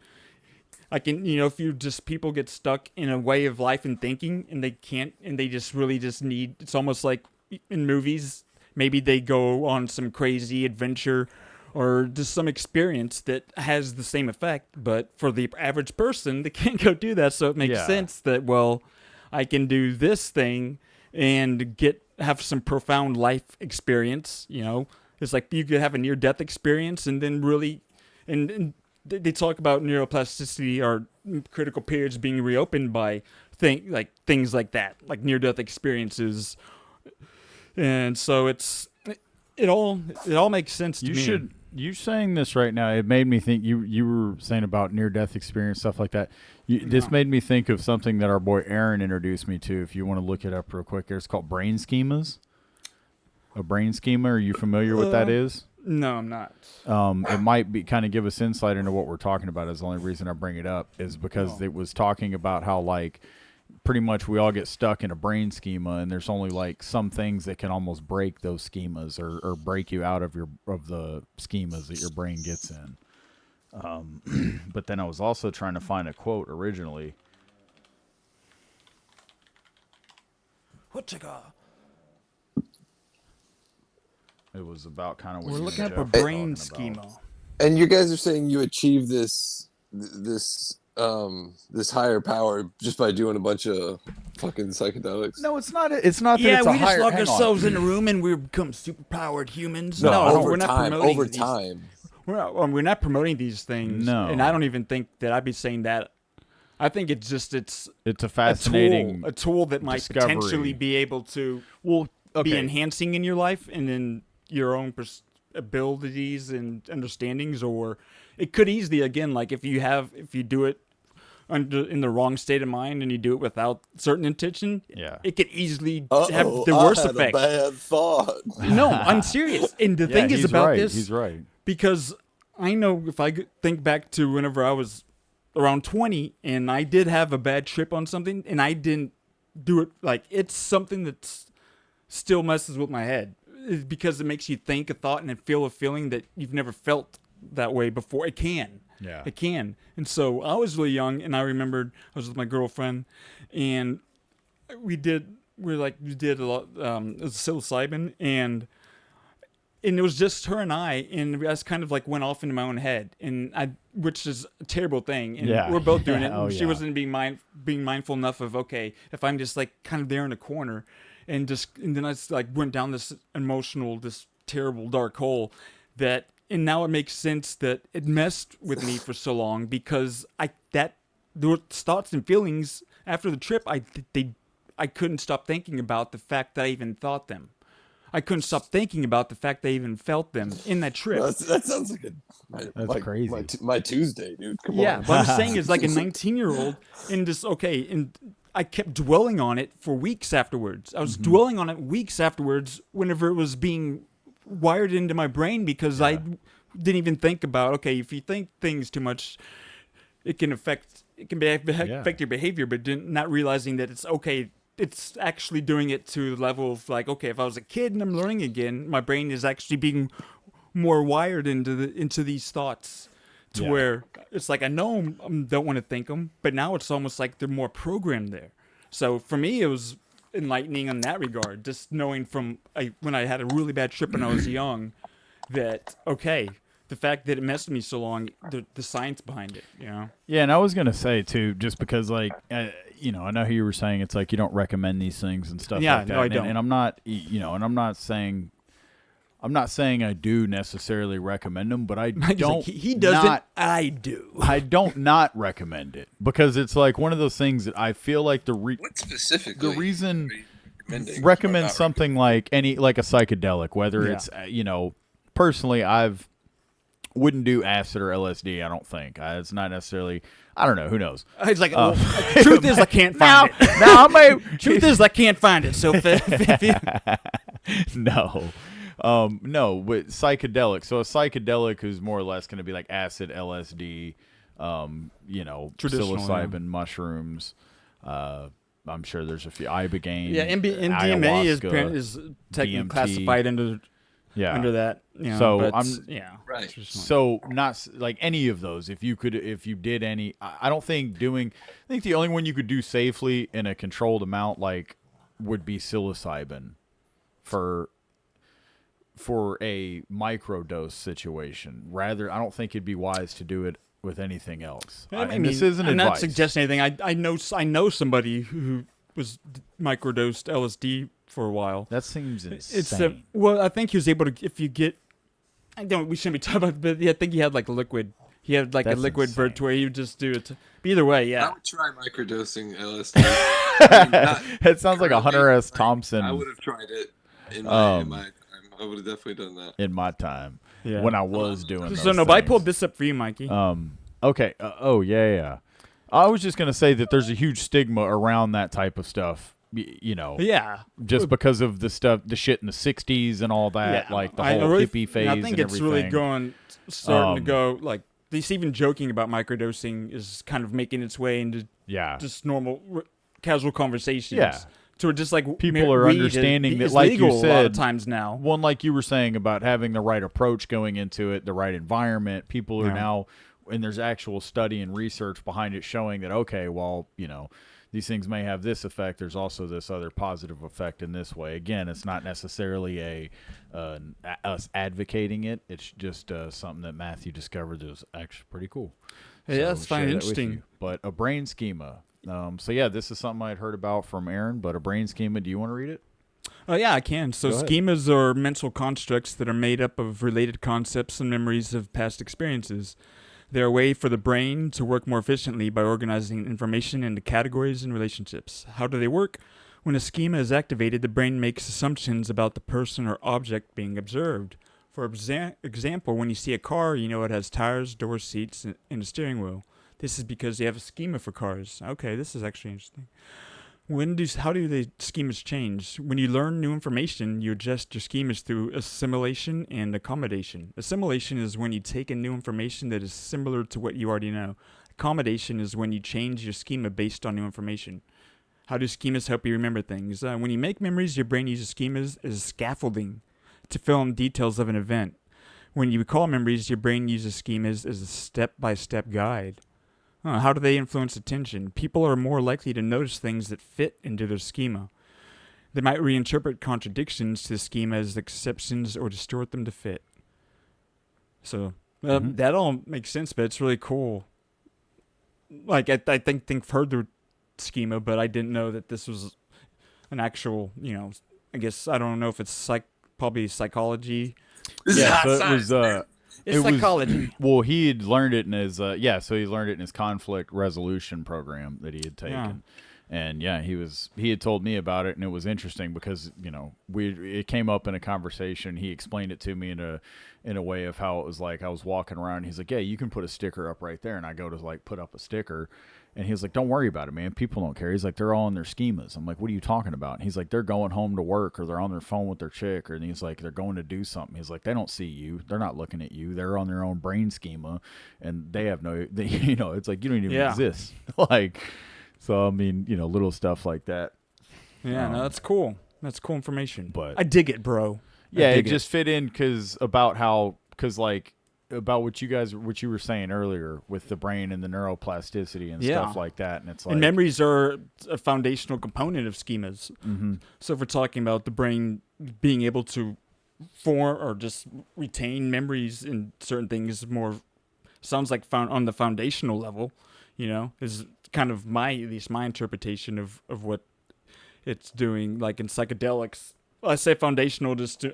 I can, if people get stuck in a way of life and thinking, and they can't, and they just really just need, it's almost like in movies, maybe they go on some crazy adventure or just some experience that has the same effect, but for the average person, they can't go do that. So it makes sense that, well, I can do this thing and have some profound life experience. It's like you could have a near-death experience, and then really, and they talk about neuroplasticity or critical periods being reopened by things like that, like near-death experiences. And so it all makes sense to me. You saying this right now, it made me think. You were saying about near-death experience, stuff like that. This made me think of something that our boy Aaron introduced me to. If you want to look it up real quick, it's called brain schemas. A brain schema. Are you familiar with that is? No, I'm not. It might be kind of give us insight into what we're talking about. Is the only reason I bring it up is because it was talking about how, like, pretty much we all get stuck in a brain schema, and there's only like some things that can almost break those schemas or break you out of the schemas that your brain gets in. But then I was also trying to find a quote originally. It was about kind of what we're you looking and up a Jeff were brain talking about. schema. And you guys are saying you achieve this higher power just by doing a bunch of fucking psychedelics? No, it's not. It's not. Yeah, that we just lock hang ourselves on. in a room and we become superpowered humans. Over we're not time. promoting Over these. time. We're not promoting these things. No. And I don't even think that I'd be saying that. I think it's a fascinating a tool that might discovery. Potentially be able to be enhancing in your life and in your own abilities and understandings, or it could easily, again, like if you do it in the wrong state of mind and you do it without certain intention, it could easily have the worst effect. A bad thought. No, I'm serious. And the thing is about this, he's right. Because I know if I think back to whenever I was around 20 and I did have a bad trip on something and I didn't do it, like it's something that still messes with my head, because it makes you think a thought and feel a feeling that you've never felt that way before. It can. Yeah. It can. And so I was really young, and I remembered I was with my girlfriend, and we did a lot, it was psilocybin, and it was just her and I, and I just kind of like went off into my own head, and which is a terrible thing. And Yeah. we're both doing it. Oh, And she yeah. wasn't being mindful enough of, okay, if I'm just like kind of there in a corner and then I just like went down this terrible dark hole and now it makes sense that it messed with me for so long because those thoughts and feelings after the trip, I couldn't stop thinking about the fact that I even thought them. I couldn't stop thinking about the fact that I even felt them in that trip. That sounds like That's crazy. My Tuesday, dude. Come Yeah, on. what I'm saying is like a 19-year-old and I kept dwelling on it for weeks afterwards. I was dwelling on it weeks afterwards whenever it was being wired into my brain because I didn't even think about, okay, if you think things too much, it can affect your behavior, but not realizing that it's okay. It's actually doing it to the level of like, okay, if I was a kid and I'm learning again, my brain is actually being more wired into these thoughts to where it's like I know I don't want to think them, but now it's almost like they're more programmed there. So for me, it was enlightening in that regard, just knowing when I had a really bad trip when I was young, that okay, the fact that it messed with me so long, the science behind it, you know. Yeah, and I was gonna say too, just because like I know you were saying it's like you don't recommend these things and stuff. Yeah, like that. no, I don't. And I'm not, and I'm not saying I do necessarily recommend them, but I don't. Like, he doesn't. I do. I don't not recommend it because it's like one of those things that I feel like What specifically? the reason are you recommending or recommend not something like a psychedelic, whether it's personally wouldn't do acid or LSD. I don't think it's not necessarily. I don't know. Who knows? It's like, truth is, I can't find it. Now I may. Truth is, I can't find it. So, No. No, but psychedelic. So a psychedelic is more or less going to be like acid, LSD, psilocybin, mushrooms. I'm sure there's a few ibogaine. yeah, MDMA is technically DMT. classified under that. You know, So but, Right. So not like any of those. If you did any, I don't think I think the only one you could do safely in a controlled amount would be psilocybin for a microdose situation. Rather, I don't think it'd be wise to do it with anything else. And this isn't I'm advice. not suggesting anything. I know somebody who was microdosed LSD for a while. That seems insane. I think he was able to. If you get, we shouldn't be talking about it, but I think he had like a liquid. He had like That's a liquid insane. vert where he would just do it. But either way, I yeah. would try microdosing LSD. It sounds like a Hunter S. Thompson. I would have tried it in my time. I would have definitely done that. in my time Yeah. when I was doing those So no, but I things. pulled this up for you, Mikey. Okay. Yeah. I was just gonna say that there's a huge stigma around that type of stuff. Yeah. Just because of the shit in the '60s and all that, Yeah. like the I whole really- hippie phase. I think and it's really everything. starting to go like this. Even joking about microdosing is kind of making its way into just normal, casual conversations. Yeah. So just like People are weed understanding that, is like you legal a lot of said, times now. One, like you were saying about having the right approach going into it, the right environment. People are Yeah. now, and there's actual study and research behind it showing that, okay, well, these things may have this effect. There's also this other positive effect in this way. Again, it's not necessarily us advocating it. It's just something that Matthew discovered that was actually pretty cool. Yeah, So that's fine, share that with interesting. you. But a brain schema. So yeah, this is something I'd heard about from Aaron. But a brain schema. Do you want to read it? Oh yeah, I can. So Go ahead. schemas are mental constructs that are made up of related concepts and memories of past experiences. They're a way for the brain to work more efficiently by organizing information into categories and relationships. How do they work? When a schema is activated, the brain makes assumptions about the person or object being observed. For example, when you see a car, you know it has tires, doors, seats, and a steering wheel. This is because they have a schema for cars. Okay, this is actually interesting. How do the schemas change? When you learn new information, you adjust your schemas through assimilation and accommodation. Assimilation is when you take in new information that is similar to what you already know. Accommodation is when you change your schema based on new information. How do schemas help you remember things? When you make memories, your brain uses schemas as scaffolding to fill in details of an event. When you recall memories, your brain uses schemas as a step-by-step guide. How do they influence attention? People are more likely to notice things that fit into their schema. They might reinterpret contradictions to the schema as exceptions or distort them to fit. So, That all makes sense, but it's really cool. Like I think further schema, but I didn't know that this was an actual. I guess I don't know if it's probably psychology. This is Yeah, hot so it science, was man. It's it was- psychology. well, he had learned it in his so he learned it in his conflict resolution program that he had taken. Yeah. And he had told me about it, and it was interesting because it came up in a conversation. He explained it to me in a way of how it was like I was walking around. And he's like, "Yeah, you can put a sticker up right there," and I go to like put up a sticker, and he's like, "Don't worry about it, man. People don't care." He's like, "They're all in their schemas." I'm like, "What are you talking about?" And he's like, "They're going home to work, or they're on their phone with their chick, or," and he's like, "They're going to do something." He's like, "They don't see you. They're not looking at you. They're on their own brain schema, and they have no. It's like you don't even exist." Like. So, I mean, little stuff like that. Yeah, no, that's cool. That's cool information. But I dig it, bro. Yeah, it just fit in about what you were saying earlier with the brain and the neuroplasticity and stuff like that. And it's like. And memories are a foundational component of schemas. Mm-hmm. So if we're talking about the brain being able to form or just retain memories in certain things sounds like on the foundational level, is kind of at least my interpretation of what it's doing. Like in psychedelics, I say foundational just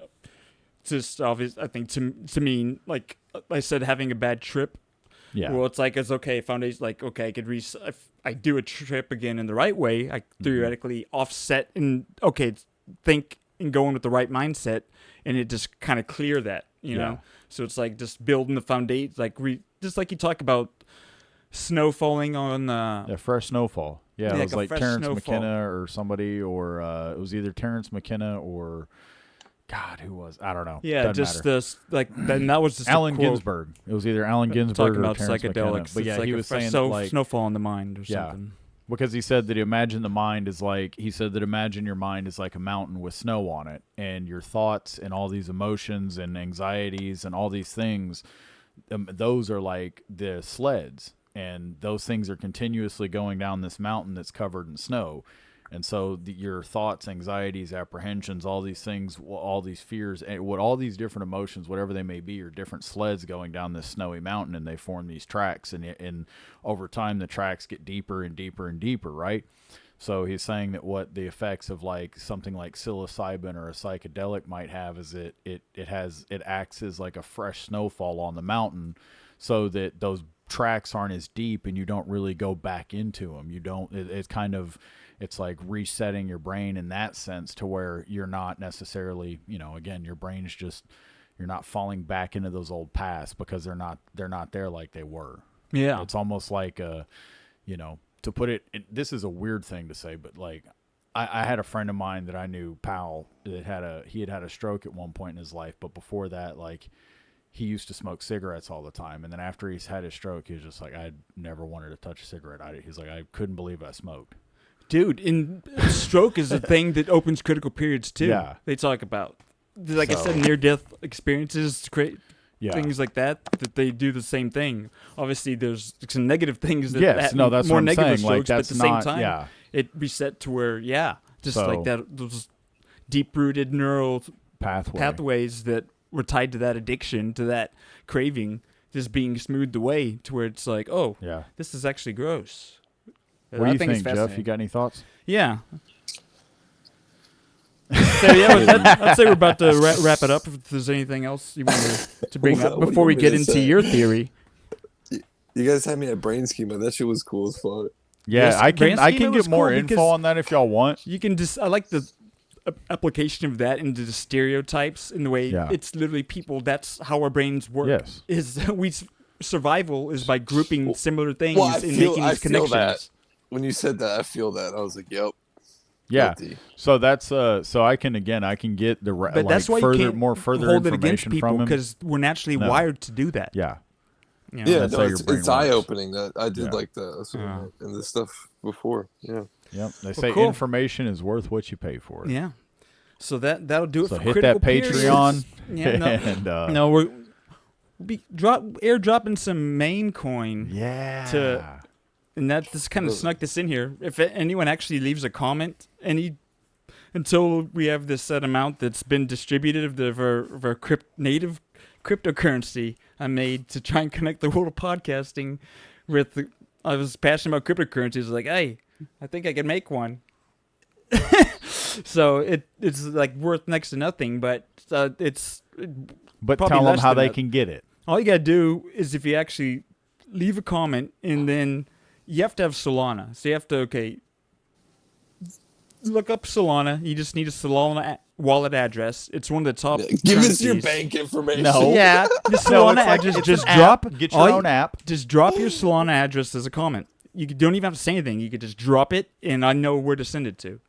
obvious. I think to mean like I said, having a bad trip. Yeah. Well, it's okay. Foundation, like okay, I could if I do a trip again in the right way, I theoretically offset and think and go in with the right mindset, and it just kind of clear that, know. So it's like just building the foundation, like just like you talk about. Snow falling on fresh snowfall. Yeah, it was like Terrence McKenna or somebody, or it was either Terrence McKenna or God, who was I don't know. Yeah, Doesn't just matter. then that was just Allen Ginsberg. It was either Allen Ginsberg talking or about Terrence psychedelics. McKenna. But yeah, like he was saying snowfall in the mind or something. Because he said that imagine the mind is like imagine your mind is like a mountain with snow on it, and your thoughts and all these emotions and anxieties and all these things, those are like the sleds. And those things are continuously going down this mountain that's covered in snow. And so your thoughts, anxieties, apprehensions, all these things, all these fears, all these different emotions, whatever they may be, are different sleds going down this snowy mountain, and they form these tracks. And over time, the tracks get deeper and deeper and deeper, right? So he's saying that what the effects of like something like psilocybin or a psychedelic might have is it acts as like a fresh snowfall on the mountain, so that those tracks aren't as deep and you don't really go back into them. It's like resetting your brain in that sense to where you're not necessarily, again, your brain's just, you're not falling back into those old paths because they're not there like they were. Yeah. It's almost like, to put it, this is a weird thing to say, but like I had a friend of mine that I knew, Powell, that he had a stroke at one point in his life. But before that, like, he used to smoke cigarettes all the time. And then after he's had his stroke, he was just like, I never wanted to touch a cigarette. He's like, I couldn't believe I smoked. Dude, stroke is a thing that opens critical periods too. Yeah. They talk about, like I said, near-death experiences, things like that they do the same thing. Obviously, there's some negative things that that's more what I'm negative saying. strokes, Like, but at the same time, it reset to where, like that, those deep-rooted neural pathways that were tied to that addiction, to that craving, just being smoothed away to where it's like, this is actually gross. What do you think, Jeff? You got any thoughts? Yeah. So I'd say we're about to wrap it up. If there's anything else you want to bring up before we get into your theory. You guys had me at brain schema. That shit was cool as fuck. Yeah, Yes, I can schema get was more cool info because on that if y'all want. You can I like the application of that into the stereotypes in the way it's literally people. That's how our brains work. Yes. Survival is by grouping similar things and making these connections. That. When you said that, I feel that. I was like, yep. Yeah. Guilty. So that's so I can get the but that's why you can't further hold it against information people from him because we're naturally wired to do that. Yeah. Yeah, that's how your brain it's works. eye opening. That I did like that. That's what I meant in this stuff before. Yeah. Yep. They say information is worth what you pay for it. Yeah. So that'll do it so for hit critical that Patreon. Periods. And, no, we'll be airdropping some main coin. Yeah. And that just kind of snuck this in here. If anyone actually leaves a comment, until we have this set amount that's been distributed of our native cryptocurrency I made to try and connect the world of podcasting with. I was passionate about cryptocurrencies. I was like, hey, I think I can make one. So it's like worth next to nothing, but it's. But probably tell them less how than they that. can get it. All you gotta do is if you actually leave a comment, and then you have to have Solana. So you have to look up Solana. You just need a Solana wallet address. It's one of the top. Give us your currencies. bank information. No. Yeah, the Solana address. it's Just an drop. app. Get your own app. Just drop your Solana address as a comment. You don't even have to say anything. You could just drop it, and I know where to send it to.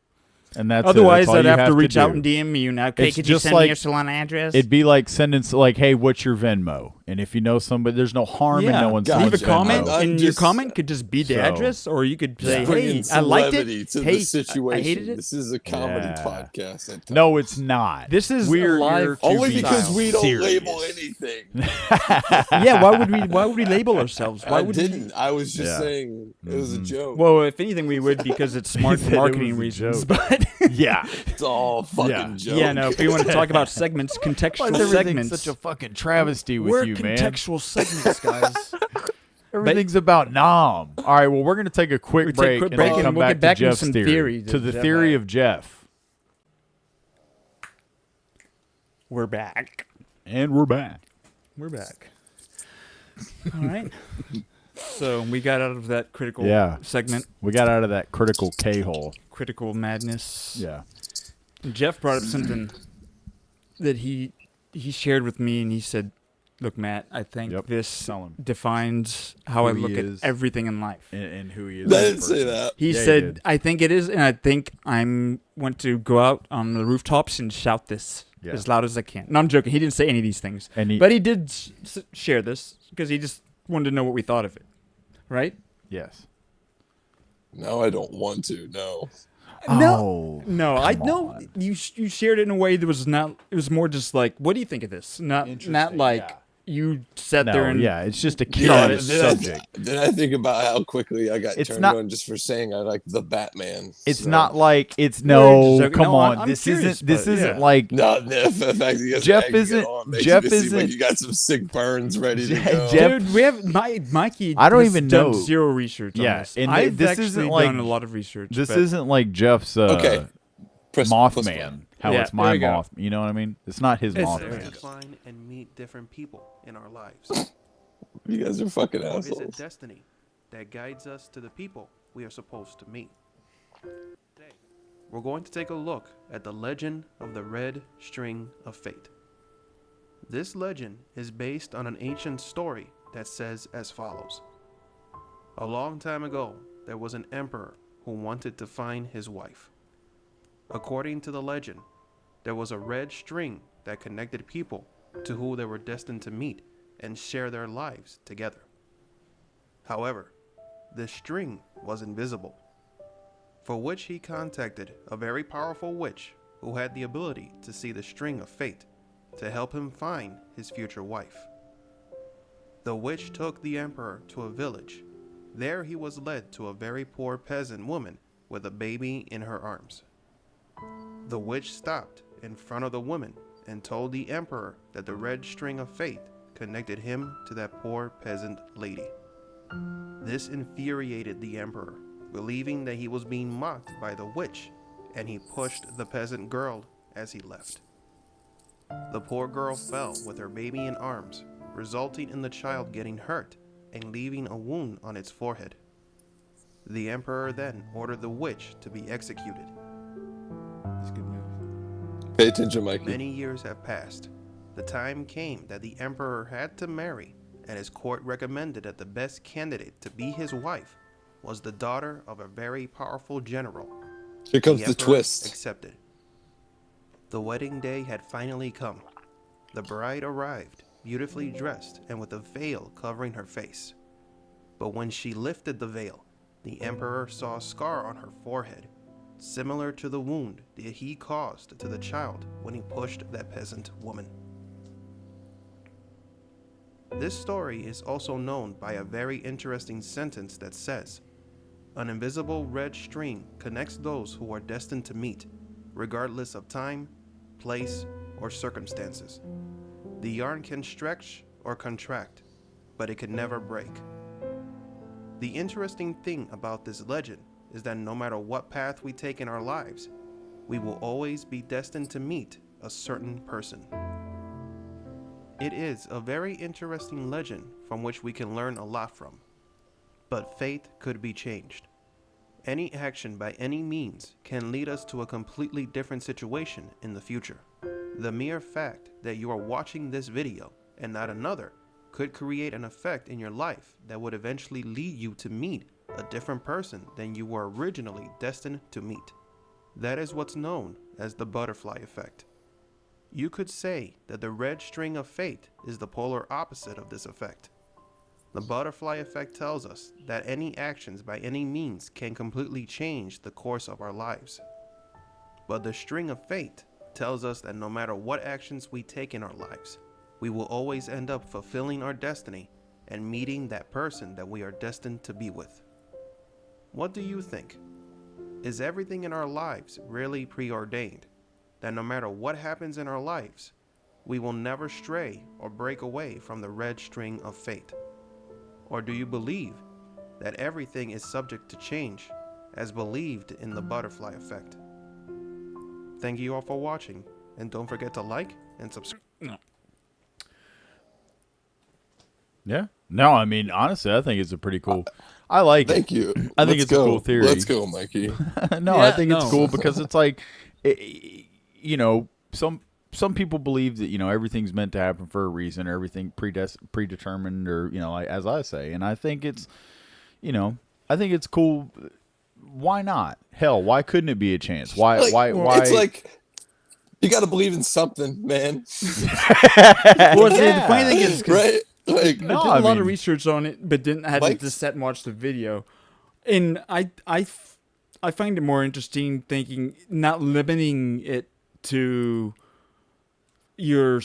And that's Otherwise, it. That's all I'd you have to reach out do. and DM you. Now, okay, It's could you just send me like- your Solana address? It'd be like sending hey, what's your Venmo? And if you know somebody, there's no harm in no one gotcha. leave a sending comment, Venmo. I'm and your just- comment could just be the So- address, or you could say, Bring "Hey, in I some liked levity it. to Hey, the situation. I hated it." This is a comedy Yeah. podcast. at No, times. it's not. This is We're a live here to Only be because we don't serious. label anything. Yeah, why would we label ourselves? Why I would didn't. I was just Yeah. saying it was a joke. Well, if anything, we would because it's smart said for it marketing was a reasons. joke. But Yeah. It's all fucking Yeah. joke. yeah, no. If we want to talk about segments, Why contextual is everything segments, such a fucking travesty with we're you, man? contextual segments, guys. Everything's about Nom. All right, well, we're going to take a quick We take break, a quick and break then and come we'll back get back to into Jeff's some theory. theories To of the Jeff. theory of Jeff. We're back. And we're back. We're back. All right. So we got out of that critical segment, We got out of that critical K-hole. critical madness. Yeah. Jeff brought up something that he shared with me, and he said, "Look, Matt, I think Yep. this Tell him. defines how I Who he look is. at everything in life." And who he I is. as a didn't say person. that. He Yeah, he said, did. "I think it is, and I think want to go out on the rooftops and shout this Yeah. as loud as I can." No, I'm joking. He didn't say any of these things, And but he did share this because he just wanted to know what we thought of it, right? Yes. No, I don't want to. No. No. No, I come know on. you shared it in a way that was not. It was more just like, what do you think of this? Not Interesting, like yeah. you sat No, there and yeah, it's just a Yeah, curious then subject. Then I think about how quickly I got It's turned not- on just for saying I like the Batman. It's So- not like it's No, no. Come no, on, I'm this curious, isn't. This but isn't yeah. like No, the fact that you guys Jeff egging it isn't- on makes Jeff me seem like isn't- you got some sick burns ready to Jeff- go. Jeff- dude, we have Mikey. I don't has even done know. zero research. Yeah, on this. and I've this actually isn't like- done a lot of research. this but isn't like Jeff's Okay. Press play. Mothman. How Yeah, it's there my we go. moth. You know what I mean? It's not his It's- There to Mothman. find and meet different people in our lives. You guys are fucking Or is it assholes. destiny that guides us to the people we are supposed to meet? Today, we're going to take a look at the legend of the Red String of Fate. This legend is based on an ancient story that says as follows. A long time ago, there was an emperor who wanted to find his wife. According to the legend, there was a red string that connected people to who they were destined to meet and share their lives together. However, the string was invisible, for which he contacted a very powerful witch who had the ability to see the string of fate to help him find his future wife. The witch took the emperor to a village. There he was led to a very poor peasant woman with a baby in her arms. The witch stopped in front of the woman and told the emperor that the red string of fate connected him to that poor peasant lady. This infuriated the emperor, believing that he was being mocked by the witch, and he pushed the peasant girl as he left. The poor girl fell with her baby in arms, resulting in the child getting hurt and leaving a wound on its forehead. The emperor then ordered the witch to be executed. That's a good move. Pay attention, Mikey. Many years have passed. The time came that the emperor had to marry, and his court recommended that the best candidate to be his wife was the daughter of a very powerful general. Here comes the emperor twist. accepted. The wedding day had finally come. The bride arrived, beautifully dressed and with a veil covering her face. But when she lifted the veil, the emperor saw a scar on her forehead, similar to the wound that he caused to the child when he pushed that peasant woman. This story is also known by a very interesting sentence that says, "An invisible red string connects those who are destined to meet, regardless of time, place, or circumstances." The yarn can stretch or contract, but it can never break. The interesting thing about this legend is that no matter what path we take in our lives, we will always be destined to meet a certain person. It is a very interesting legend from which we can learn a lot from. But fate could be changed. Any action by any means can lead us to a completely different situation in the future. The mere fact that you are watching this video and not another could create an effect in your life that would eventually lead you to meet a different person than you were originally destined to meet. That is what's known as the butterfly effect. You could say that the red string of fate is the polar opposite of this effect. The butterfly effect tells us that any actions by any means can completely change the course of our lives. But the string of fate tells us that no matter what actions we take in our lives, we will always end up fulfilling our destiny and meeting that person that we are destined to be with. What do you think? Is everything in our lives really preordained? That no matter what happens in our lives, we will never stray or break away from the red string of fate? Or do you believe that everything is subject to change, as believed in the butterfly effect? Thank you all for watching, and don't forget to like and subscribe. Yeah. No, I mean, honestly, I think it's a pretty cool. I like Thank it. you. I think Let's it's go. a cool theory. Let's go, Mikey. No, Yeah, I think it's no. cool because it's like, you know, some people believe that, you know, everything's meant to happen for a reason, or everything predetermined, or, you know, like, as I say. And I think it's, you know, I think it's cool. Why not? Hell, why couldn't it be a chance? Why? It's like you got to believe in something, man. Well, the funny thing is, 'cause Right? Like, No, I did a I lot of mean- research on it, but hadn't Mike's- just sat and watched the video. And I find it more interesting thinking, not limiting it to your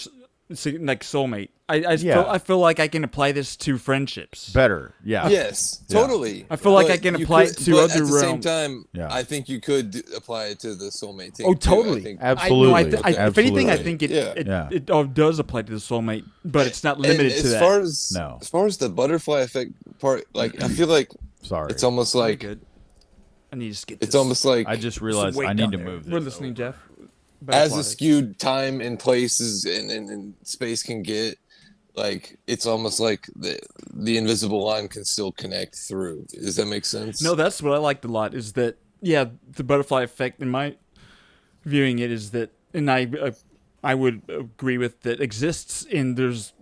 like soulmate. I feel like I can apply this to friendships. better. Yeah. yes, Yeah. totally. I feel like But I can you apply could- it to but other at the same realms. time, Yeah. I think you could apply it to the soulmate thing. Oh, too. totally. I think, Absolutely. If anything, I Absolutely. think Yeah. it all does apply to the soulmate, but it's not And limited to as that. far as No. as far as the butterfly effect part, like I feel like Sorry. it's almost Very like good. I need to just get it's this. almost like I just some realized weight I down need to there. move this. We're listening, over. Jeff. as Butterflies. the skewed time and places and space can get, like it's almost like the invisible line can still connect through. Does that make sense? No, that's what I liked a lot. Is that the butterfly effect in my viewing it is that, and I would agree with that exists. And there's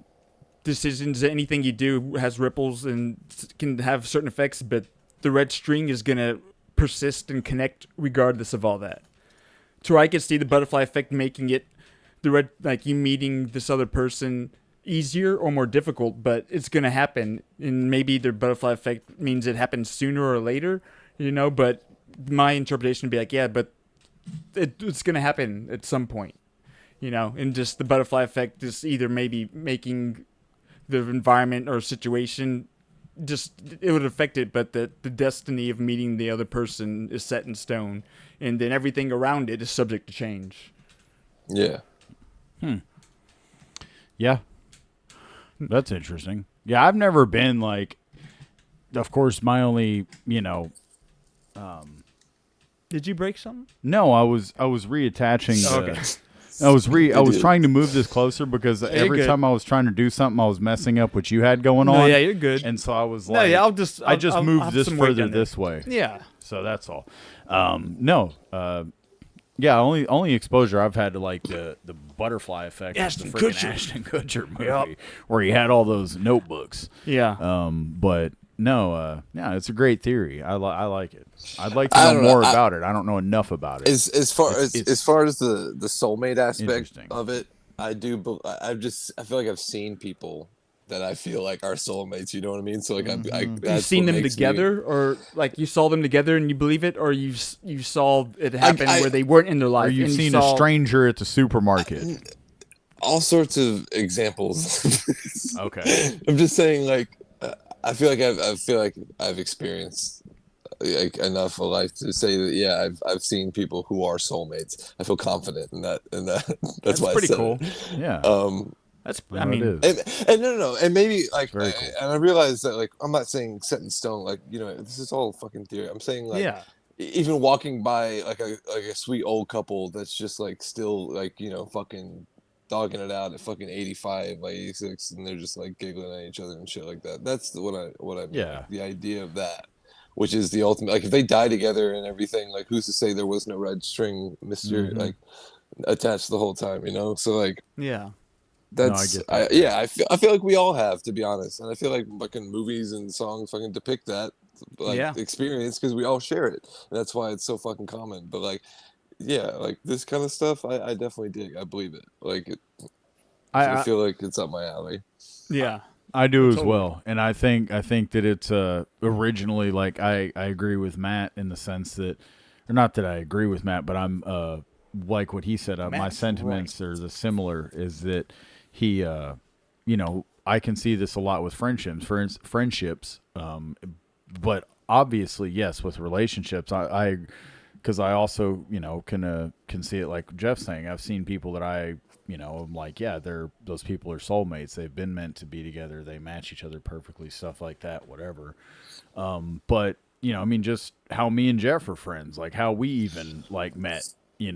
decisions. Anything you do has ripples and can have certain effects, but the red string is gonna persist and connect regardless of all that. So I could see the butterfly effect making it the red, like you meeting this other person easier or more difficult, but it's going to happen. And maybe the butterfly effect means it happens sooner or later, you know, but my interpretation would be like, yeah, but it's going to happen at some point, you know, and just the butterfly effect is either maybe making the environment or situation just, it would affect it, but the destiny of meeting the other person is set in stone, and then everything around it is subject to change. Yeah. Yeah. That's interesting. Yeah, I've never been like, of course, my only, you know, Did you break something? no, I was reattaching. Okay. I was did. trying to move this closer because every good. time I was trying to do something, I was messing up what you had going No, on. yeah, you're good. And so I was No, like, yeah, I just I'll moved have this some weight further down there. this way. Yeah. So that's all. Yeah, only exposure I've had to like the butterfly effect is Ashton the freaking Kutcher. Ashton Kutcher movie Yep. where he had all those notebooks. Yeah. But no, yeah, it's a great theory. I like it. I'd like to I know don't know. more about it. I don't know enough about it. As far It's- as far as the soulmate aspect Interesting. of it, I feel like I've seen people that I feel like are soulmates. You know what I mean? So like You've that's seen what them makes me- together, or like you saw them together and you believe it, or you saw it happen I- where they weren't in their life. Or you've and you seen saw, a stranger at the supermarket. all sorts of examples. Okay. I'm just saying, like, I feel like I've experienced like enough of life to say that yeah, I've seen people who are soulmates. I feel confident in that. That's why pretty I said cool. it. Yeah. That's. No, I it mean, is. And no, and maybe like, very cool. and I realize that like I'm not saying set in stone, like this is all fucking theory. I'm saying like yeah, even walking by like a sweet old couple that's just like still like fucking dogging it out at fucking 85 like 86, and they're just like giggling at each other and shit like that. That's what I mean. Yeah. Like, the idea of that, which is the ultimate. Like if they die together and everything, like who's to say there was no red string mystery like attached the whole time? So like. yeah. No, I That's get that. yeah. I feel like we all have, to be honest, and I feel like fucking movies and songs fucking depict that like Yeah. experience because we all share it, and that's why it's so fucking common. But like, yeah, like this kind of stuff, I definitely dig. I believe it. Like, I I feel like it's up my alley. Yeah. I do as Totally. well, and I think that it's originally like I agree with Matt in the sense that, or not that I agree with Matt, but I'm like what he said. My Matt's sentiments are the similar. Is that he, I can see this a lot with friendships, but obviously yes, with relationships, I because I also can see it like Jeff's saying. I've seen people that I'm like, yeah, those people are soulmates. They've been meant to be together. They match each other perfectly, stuff like that, whatever. But I mean, just how me and Jeff are friends, like how we even like met, the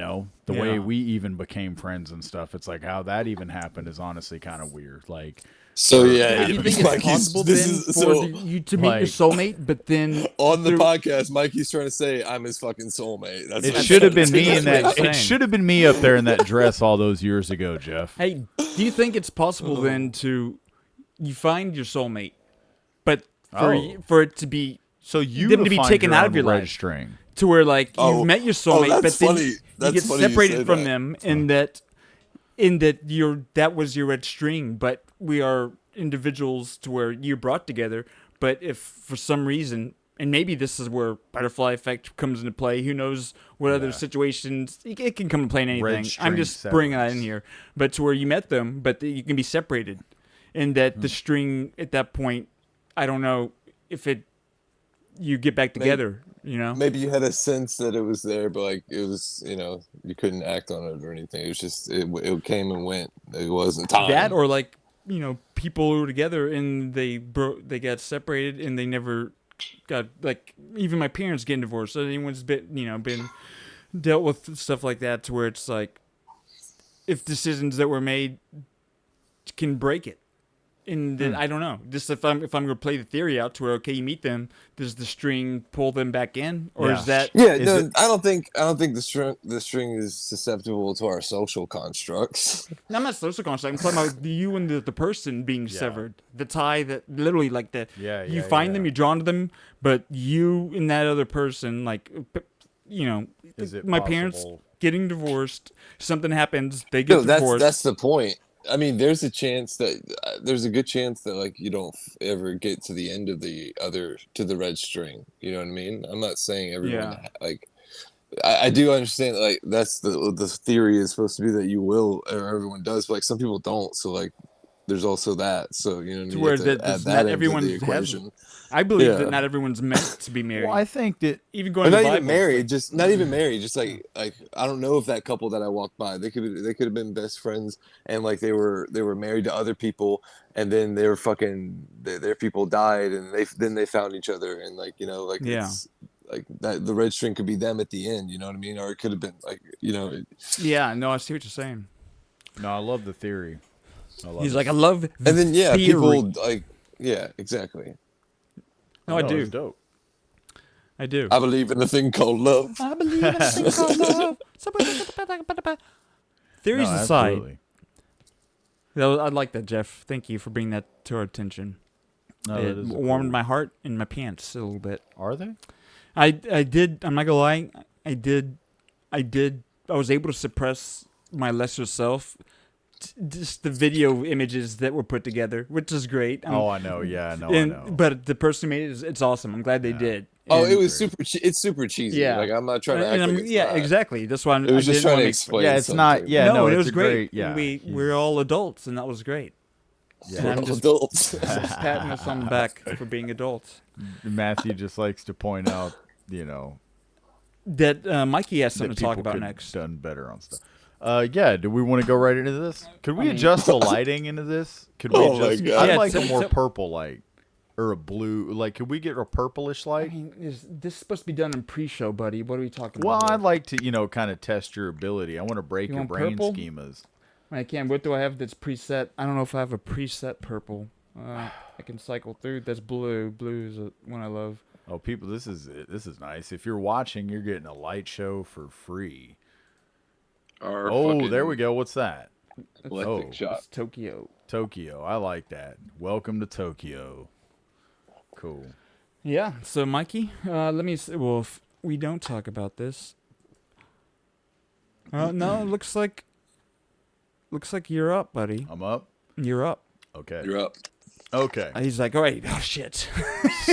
way Yeah. we even became friends and stuff. It's like how that even happened is honestly kind of weird. Like, So yeah, You think it's Mikey's- possible this then is- for so you to meet your like- soulmate, but then on the through- podcast, Mikey's trying to say I'm his fucking soulmate. That's it what should have I'm been me trying in to That's what that. I'm It saying. should have been me up there in that dress all those years ago, Jeff. Hey, do you think it's possible then to you find your soulmate, but Oh. for it to be So you them to be find taken your out own of your red life string. to where like Oh. you've met your Oh, soulmate, that's but then funny. you That's get funny you separated say from that. them, and that was your red string, but we are individuals to where you're brought together. But if for some reason, and maybe this is where butterfly effect comes into play, who knows what other Yeah. situations it can come into play in anything. I'm string just bringing that in severs. here, but to where you met them, but you can be separated, and that the string at that point, I don't know if you get back together. Maybe you had a sense that it was there, but like it was, you couldn't act on it or anything. It was just it came and went. It wasn't time. That or like people who were together and they got separated and they never got, like, even my parents getting divorced. So anyone's been dealt with stuff like that to where it's like if decisions that were made can break it. And then, I don't know. Just if I'm gonna play the theory out to where you meet them, does the string pull them back in, or Yeah. is that Yeah, Is no, it- I don't think the string is susceptible to our social constructs. No, I'm not social construct. I'm talking about you and the person being severed. The tie that literally like that. Yeah, You yeah, find yeah. them, you're drawn to them, but you and that other person, like, Is it my parents possible? getting divorced, something happens, they get No, divorced. that's the point. I mean, there's a good chance that like you don't ever get to the end of to the red string. You know what I mean? I'm not saying everyone Yeah. like. I do understand like that's the theory is supposed to be that you will or everyone does, but like some people don't. So like there's also that. So you know what I mean? To You where have to that add not that into everyone the has- equation. I believe Yeah. that not everyone's meant to be married. Well, I think that even Or going to not the even Bible, married, it's just not even married. Just like I don't know if that couple that I walked by, they could have been best friends, and like they were married to other people, and then they were fucking their people died, and they found each other, and like Yeah. it's like that the red string could be them at the end. You know what I mean? Or it could have been like yeah, no, I see what you're saying. no, I love the theory. He's like, I love the and then yeah, theory. people like yeah, exactly. No, I do. It's dope. I do. I believe in a thing called love. I believe in a thing called love. Theories No, aside, absolutely. I like that, Jeff. Thank you for bringing that to our attention. No, It that is a warmed cool- my heart and my pants a little bit. Are they? I did. I'm not gonna lie. I did. I was able to suppress my lesser self. Just the video images that were put together, which is great. Oh, I know. Yeah, I know. and, I know. But the person who made it's awesome. I'm glad they Yeah. did. Oh, And- it was it's super cheesy. Yeah. Like I'm not trying to and act I'm- like it's yeah, not. exactly. That's why I'm. It was I just didn't trying wanna to make- explain. yeah, it's not. something. Yeah, no, and it it's was a great. Yeah, And we're all adults, and that was great. Yeah. And I'm We're just adults. patting us on the back for being adults. Matthew just likes to point out, That Mikey has that something to talk people about could next. done better on stuff. Yeah, do we want to go right into this? Could we adjust the lighting into this? Could we Oh my adjust? God. I'd Yeah, like a so- more so- purple light or a blue. Like, could we get a purplish I light? mean, this is supposed to be done in pre-show, buddy. What are we talking Well, about? I'd like to, kind of test your ability. I want to break You your want brain purple? schemas. I can. What do I have that's preset? I don't know if I have a preset purple. I can cycle through. That's blue. Blue is one I love. Oh, people, this is nice. If you're watching, you're getting a light show for free. Our Oh, there we go. What's that? Electric Oh. shot. It's Tokyo. Tokyo. I like that. Welcome to Tokyo. Cool. Yeah. So, Mikey, let me. Well, if we don't talk about this. No, it looks like you're up, buddy. I'm up. You're up. Okay. You're up. Okay. He's like, all right. Oh shit.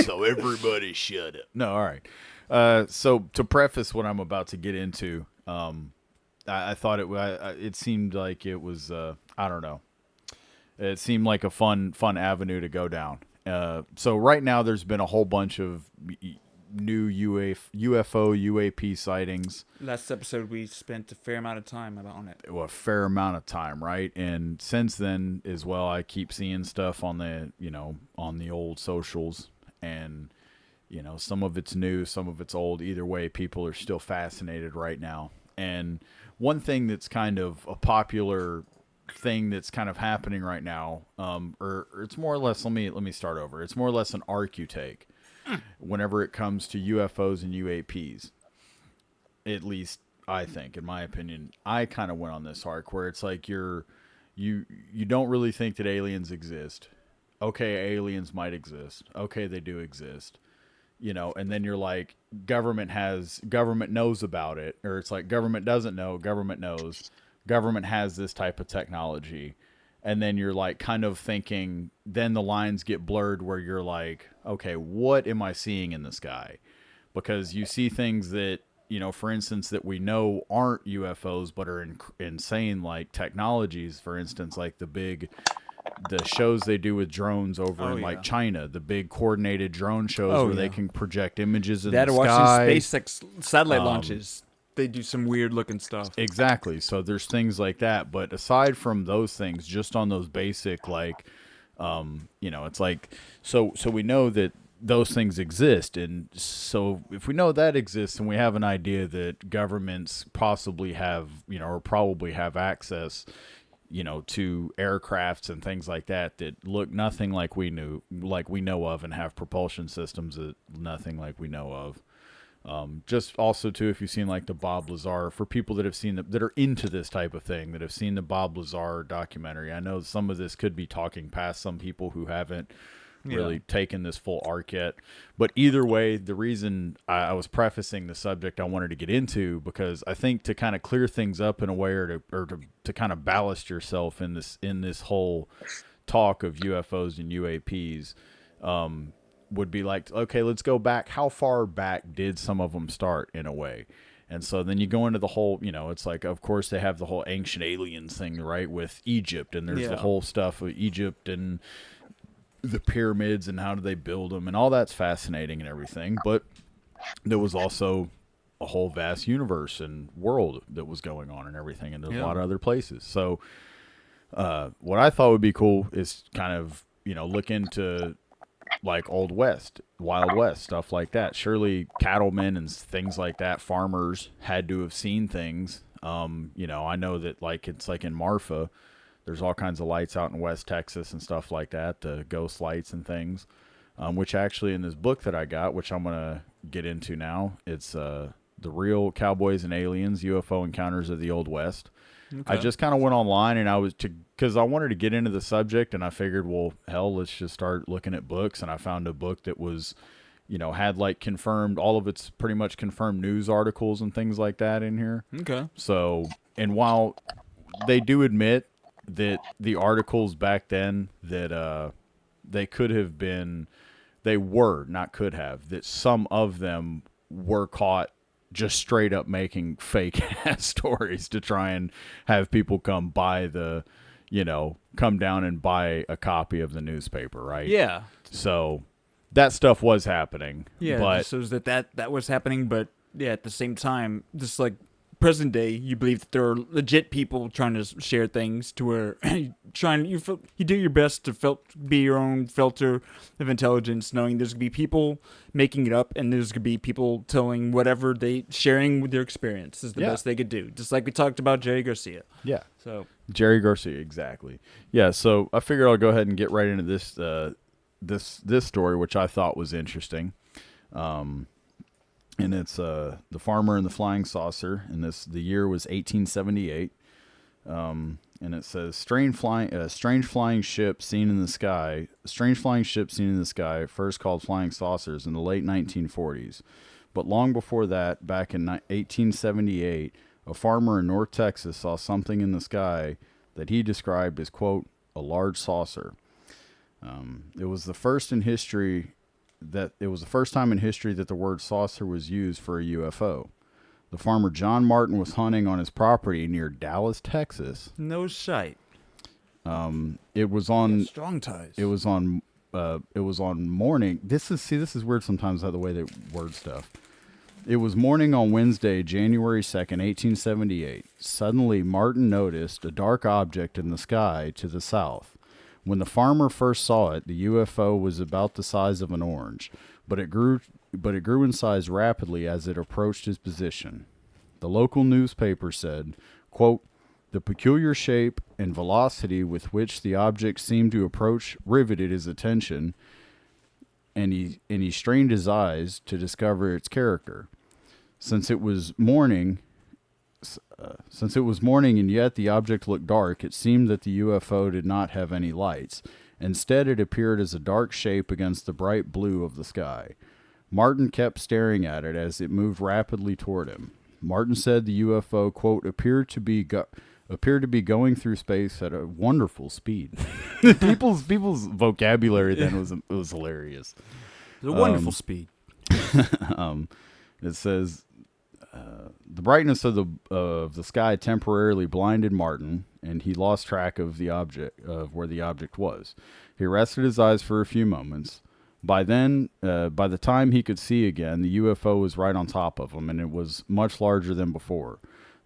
So everybody shut up. No, all right. So to preface what I'm about to get into, I thought it seemed like it was I don't know. It seemed like a fun avenue to go down. So right now there's been a whole bunch of new UFO UAP sightings. Last episode we spent a fair amount of time on it. A fair amount of time, right? And since then as well, I keep seeing stuff on the on the old socials, and some of it's new, some of it's old. Either way, people are still fascinated right now. And one thing that's kind of a popular thing that's kind of happening right now, or it's more or less, let me start over. It's more or less an arc you take whenever it comes to UFOs and UAPs. At least I think, in my opinion, I kind of went on this arc where it's like you don't really think that aliens exist. Okay, aliens might exist. Okay, they do exist. And then you're like, government knows about it, or it's like government doesn't know, government knows, government has this type of technology. And then you're like kind of thinking, then the lines get blurred where you're like, okay, what am I seeing in the sky? Because you see things that, for instance, that we know aren't UFOs, but are insane, like technologies, for instance, like the shows they do with drones over in like China, the big coordinated drone shows where they can project images in the sky. Watching SpaceX satellite launches. They do some weird looking stuff. Exactly. So there's things like that. But aside from those things, just on those basic, like, it's like, so we know that those things exist. And so if we know that exists, and we have an idea that governments possibly have, or probably have access, to aircrafts and things like that look nothing like we know of, and have propulsion systems that nothing like we know of. Just also too, if you've seen like the Bob Lazar, for people that have seen that are into this type of thing, that have seen the Bob Lazar documentary, I know some of this could be talking past some people who haven't really taken this full arc yet. But either way, the reason I was prefacing the subject I wanted to get into, because I think to kind of clear things up in a way, or to kind of ballast yourself in this whole talk of UFOs and UAPs, would be like, okay, let's go back. How far back did some of them start, in a way? And so then you go into the whole, it's like, of course, they have the whole ancient aliens thing, right, with Egypt, and there's the whole stuff of Egypt and the pyramids and how do they build them, and all that's fascinating and everything. But there was also a whole vast universe and world that was going on and everything, and there's a lot of other places. So what I thought would be cool is kind of, look into like Old West, Wild West, stuff like that. Surely cattlemen and things like that, farmers, had to have seen things. I know that like it's like in Marfa, there's all kinds of lights out in West Texas and stuff like that, the ghost lights and things, which actually in this book that I got, which I'm going to get into now, it's The Real Cowboys and Aliens, UFO Encounters of the Old West. Okay. I just kind of went online, and because I wanted to get into the subject, and I figured, well, hell, let's just start looking at books. And I found a book that was, had like confirmed, all of its pretty much confirmed news articles and things like that in here. Okay. So, and while they do admit that the articles back then that they could have been, they were, not could have, that some of them were caught just straight up making fake ass stories to try and have people come buy come down and buy a copy of the newspaper, right? Yeah. So that stuff was happening. Yeah. But so that was happening, but yeah, at the same time, just like present day, you believe that there are legit people trying to share things to where you do your best to be your own filter of intelligence, knowing there's gonna be people making it up, and there's gonna be people telling whatever they sharing with their experience is the best they could do. Just like we talked about Jerry Garcia. Yeah. So Jerry Garcia, exactly. Yeah. So I figured I'll go ahead and get right into this this story, which I thought was interesting. And it's The Farmer and the Flying Saucer, and the year was 1878. And it says strange flying ship seen in the sky. Strange flying ship seen in the sky, first called flying saucers in the late 1940s. But long before that, back in 1878, a farmer in North Texas saw something in the sky that he described as, quote, a large saucer. It was the first time in history that the word saucer was used for a UFO. The farmer John Martin was hunting on his property near Dallas, Texas. no shite. It was on Strong ties. It was on morning. This is weird sometimes how the way they word stuff. It was morning on Wednesday, January 2nd, 1878. Suddenly, Martin noticed a dark object in the sky to the south. When the farmer first saw it, the UFO was about the size of an orange, but it grew in size rapidly as it approached his position. The local newspaper said, quote, the peculiar shape and velocity with which the object seemed to approach riveted his attention, and he strained his eyes to discover its character. Since it was morning and yet the object looked dark, it seemed that the UFO did not have any lights. Instead, it appeared as a dark shape against the bright blue of the sky. Martin kept staring at it as it moved rapidly toward him. Martin said the UFO, quote, appeared to be going through space at a wonderful speed. people's vocabulary then was hilarious. It's a wonderful speed. It says the brightness of the sky temporarily blinded Martin, and he lost track of where the object was. He rested his eyes for a few moments. By the time he could see again, the UFO was right on top of him, and it was much larger than before.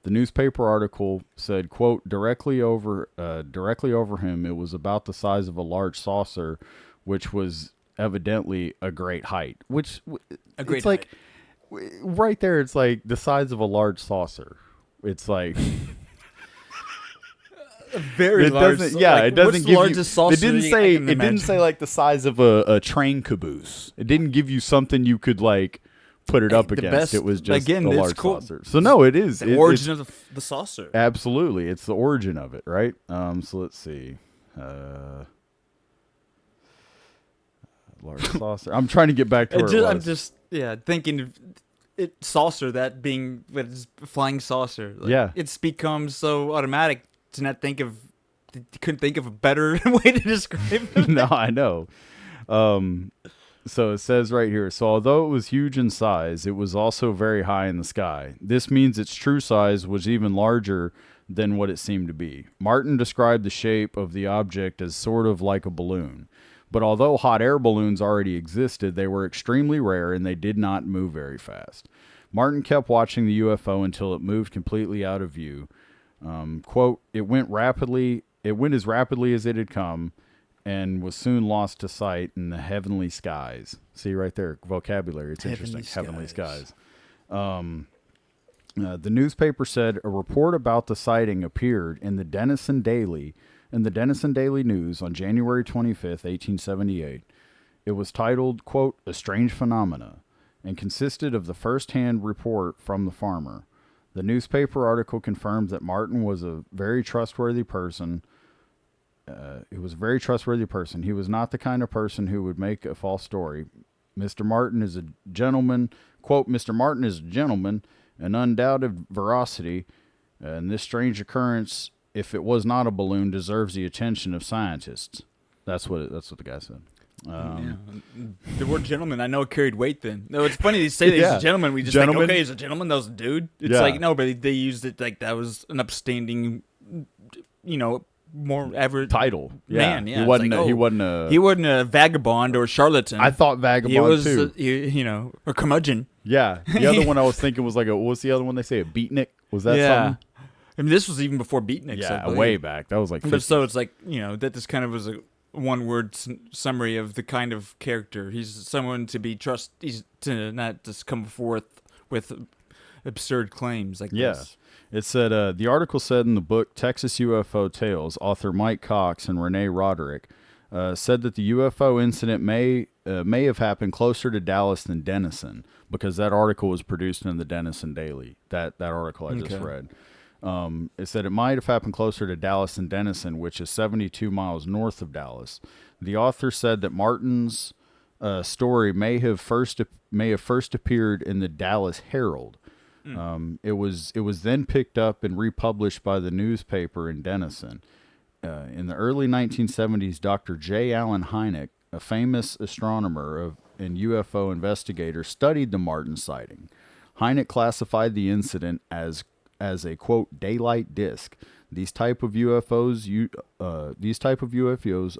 The newspaper article said, quote, directly over him, it was about the size of a large saucer, which was evidently a great height. Like, right there, it's like the size of a large saucer. It's like... Very large. It doesn't give you. Saucer It didn't say like the size of a train caboose. It didn't give you something you could like put it up against. It was just a large saucer. So no, it is the origin of the saucer. Absolutely, it's the origin of it, right? So let's see. Large saucer. I'm trying to get back to where it was. I'm just thinking of it saucer, that being flying saucer. Like, it's become so automatic to not think of. Couldn't think of a better way to describe it. No, I know. So it says right here, so although it was huge in size, it was also very high in the sky. This means its true size was even larger than what it seemed to be. Martin described the shape of the object as sort of like a balloon. But although hot air balloons already existed, they were extremely rare and they did not move very fast. Martin kept watching the UFO until it moved completely out of view. Quote, it went as rapidly as it had come and was soon lost to sight in the heavenly skies. See right there, vocabulary. It's interesting. Heavenly skies. The newspaper said a report about the sighting appeared in the Denison Daily News on January 25th, 1878. It was titled, quote, A Strange Phenomena, and consisted of the first-hand report from the farmer. The newspaper article confirmed that Martin was a very trustworthy person. He was not the kind of person who would make a false story. Mr. Martin is a gentleman, quote, Mr. Martin is a gentleman, an undoubted veracity, and this strange occurrence, if it was not a balloon, deserves the attention of scientists. That's what the guy said. The word gentleman, I know it carried weight then. No, it's funny they say that he's a gentleman. We just think, okay, he's a gentleman, that was a dude. It's like, no, but they used it like that was an upstanding, more average title. man. Yeah, he it's wasn't. like, He oh, wasn't a. He wasn't a vagabond or charlatan. I thought vagabond he was, too. A curmudgeon. Yeah. The other one I was thinking was like what's the other one they say? A beatnik? Was that Yeah. something? I mean, this was even before beatniks. I Yeah, believe. way back. That was like. 50s. But so it's like, that this kind of was a one-word summary of the kind of character. He's someone to be He's to not just come forth with absurd claims like this. It said, the article said in the book Texas UFO Tales, author Mike Cox and Renee Roderick said that the UFO incident may have happened closer to Dallas than Denison, because that article was produced in the Denison Daily, that article I just read. It said it might have happened closer to Dallas than Denison, which is 72 miles north of Dallas. The author said that Martin's story may have first appeared in the Dallas Herald. It was then picked up and republished by the newspaper in Denison. In the early 1970s, Dr. J. Allen Hynek, a famous astronomer and UFO investigator, studied the Martin sighting. Hynek classified the incident as a quote daylight disk. These type of UFOs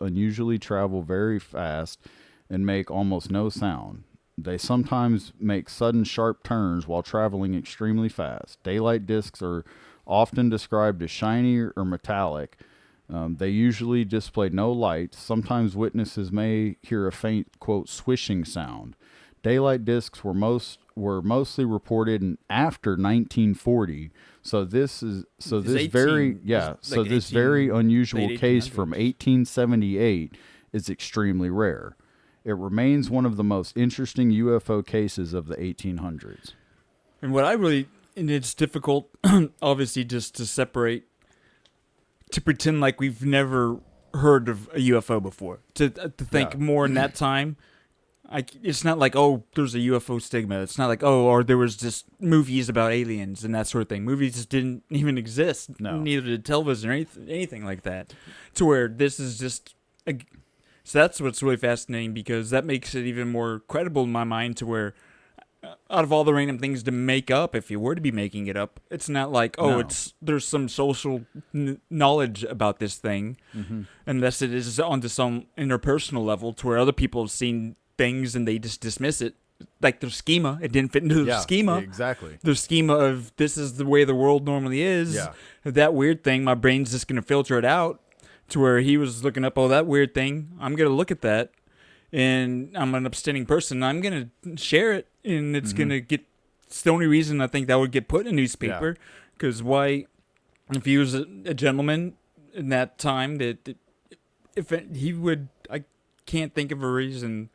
unusually travel very fast and make almost no sound. They sometimes make sudden sharp turns while traveling extremely fast. Daylight disks are often described as shiny or metallic. They usually display no light. Sometimes witnesses may hear a faint quote swishing sound. Daylight disks were mostly reported after 1940. So this very unusual case from 1878 is extremely rare. It remains one of the most interesting UFO cases of the 1800s. And it's difficult, obviously, just to pretend like we've never heard of a UFO before. To think more in that time. It's not like, oh, there's a UFO stigma. It's not like, oh, or there was just movies about aliens and that sort of thing. Movies just didn't even exist. No. Neither did television or anything like that. To where this is just... So that's what's really fascinating, because that makes it even more credible in my mind, to where out of all the random things to make up, if you were to be making it up, it's not like, there's some social knowledge about this thing, unless it is onto some interpersonal level, to where other people have seen things and they just dismiss it. Like their schema, it didn't fit into their schema. Exactly. Their schema of this is the way the world normally is. Yeah. That weird thing, my brain's just going to filter it out. To where he was looking up, oh, that weird thing, I'm going to look at that, and I'm an upstanding person, I'm going to share it, and it's going to get, it's the only reason I think that would get put in a newspaper, because why, if he was a gentleman in that time, I can't think of a reason,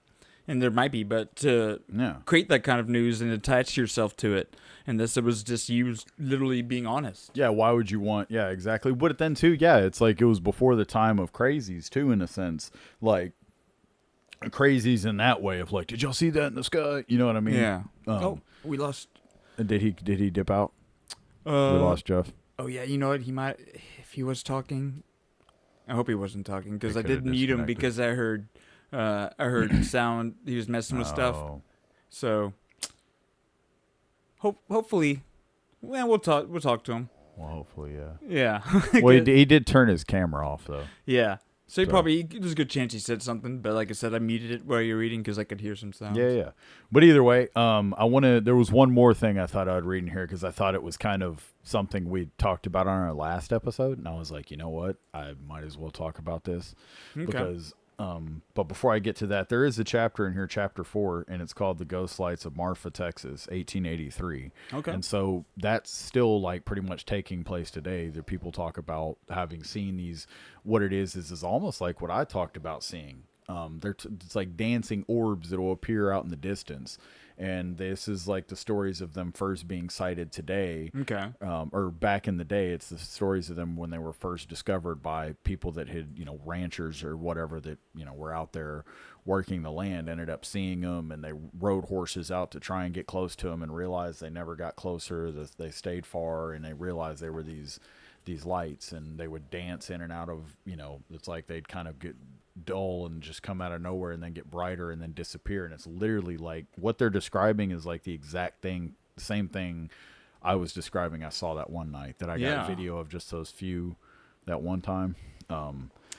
and there might be, but to create that kind of news and attach yourself to it. And it was just you literally being honest. Yeah, why would you want... Yeah, exactly. But then, too, it's like it was before the time of crazies, too, in a sense. Like, crazies in that way of like, did y'all see that in the sky? You know what I mean? Yeah. We lost... Did he dip out? We lost Jeff. Oh, yeah, you know what? He might... If he was talking... I hope he wasn't talking, because I did mute him because I heard sound. He was messing with stuff. So... Hopefully, we'll talk to him. Well, hopefully, yeah. Yeah. Well, he did turn his camera off, though. Yeah. So there's a good chance he said something, but like I said, I muted it while you're reading because I could hear some sounds. Yeah. But either way, there was one more thing I thought I'd read in here, because I thought it was kind of something we talked about on our last episode, and I was like, you know what? I might as well talk about this. Okay. Because... but before I get to that, there is a chapter in here, chapter 4, and it's called The Ghost Lights of Marfa, Texas, 1883. Okay. And so that's still like pretty much taking place today. That people talk about having seen these. What it is almost like what I talked about seeing. It's like dancing orbs that will appear out in the distance. And this is like the stories of them first being sighted today. Okay. Or back in the day, it's the stories of them when they were first discovered by people that had, ranchers or whatever that, were out there working the land, ended up seeing them, and they rode horses out to try and get close to them and realized they never got closer, that they stayed far, and they realized they were these lights, and they would dance in and out of, it's like they'd kind of get dull and just come out of nowhere and then get brighter and then disappear. And it's literally like what they're describing is like the exact thing, same thing I was describing. I saw that one night that I got a video of just those few that one time.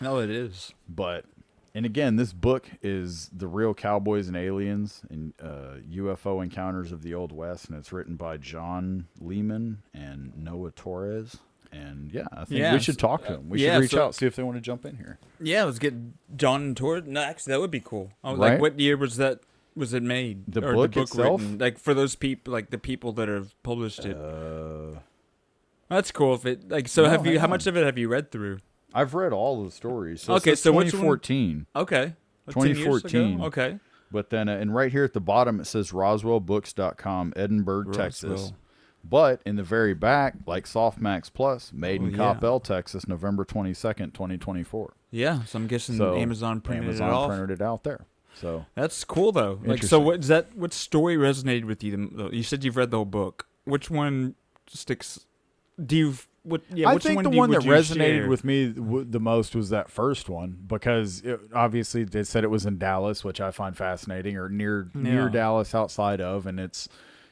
No, it is. But, and again, this book is The Real Cowboys and Aliens and UFO Encounters of the Old West, and it's written by John Lehman and Noah Torres. And yeah, I think we should talk to them. We should reach out, see if they want to jump in here. Yeah, let's get John Torres. No, actually, that would be cool. Right? Like, what year was that? Was it made? The book itself? Written? Like, for those people, like the people that have published it. That's cool. If it like, so have you? How much of it have you read through? I've read all the stories. So okay, so 2014. Okay. 2014. Okay. But then, and right here at the bottom, it says RoswellBooks.com, Edinburgh, Texas. Roswell. But in the very back, like Softmax Plus, made in Coppell, Texas, November 22nd, 2024. Yeah, so I'm guessing Amazon printed it out there. So that's cool though. Like, so what story resonated with you? You said you've read the whole book. Which one sticks? I think the one that resonated with me the most was that first one, because obviously they said it was in Dallas, which I find fascinating, or near Dallas, outside of, and it's,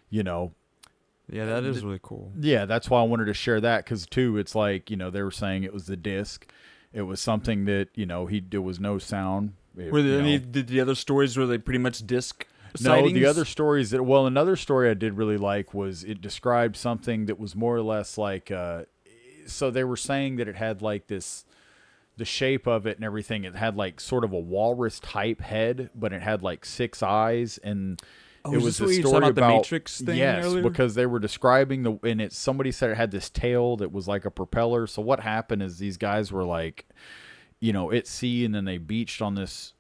yeah, that is really cool. Yeah, that's why I wanted to share that, because too, it's like, they were saying it was the disc. It was something that, there was no sound. Were there any the other stories were they pretty much disc No, sightings? the other stories another story I did really like was it described something that was more or less like, so they were saying that it had like the shape of it and everything. It had like sort of a walrus type head, but it had like 6 eyes, and it was a story about the Matrix thing. Yes, earlier? because they were describing somebody said it had this tail that was like a propeller. So what happened is these guys were like, at sea, and then they beached on this,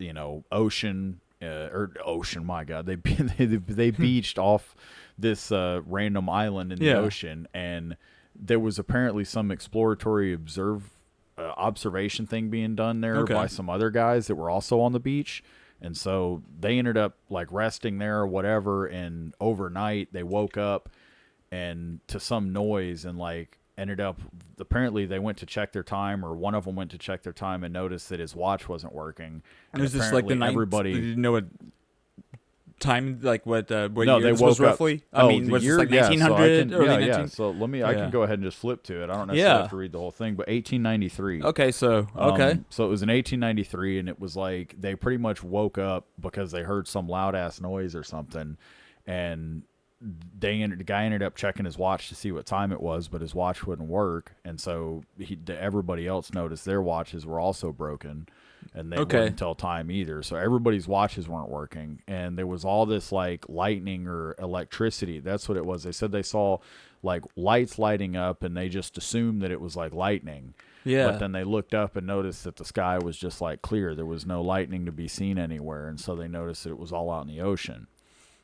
ocean, my God, they beached off this random island in the ocean, and there was apparently some exploratory observation thing being done there by some other guys that were also on the beach. And so they ended up like resting there or whatever. And overnight they woke up and to some noise, and like apparently they went to check their time, or one of them went to check their time and noticed that his watch wasn't working. And was this like the night? Did you know what time, like what year they this woke was roughly? Up, I mean, was this like 1900? So I can go ahead and just flip to it. I don't necessarily have to read the whole thing, but 1893. Okay, so so it was in 1893, and it was like they pretty much woke up because they heard some loud ass noise or something, and the guy ended up checking his watch to see what time it was, but his watch wouldn't work, and so everybody else noticed their watches were also broken. And they wouldn't tell time either. So everybody's watches weren't working. And there was all this like lightning or electricity. That's what it was. They said they saw like lights lighting up, and they just assumed that it was like lightning. Yeah. But then they looked up and noticed that the sky was just like clear. There was no lightning to be seen anywhere. And so they noticed that it was all out in the ocean.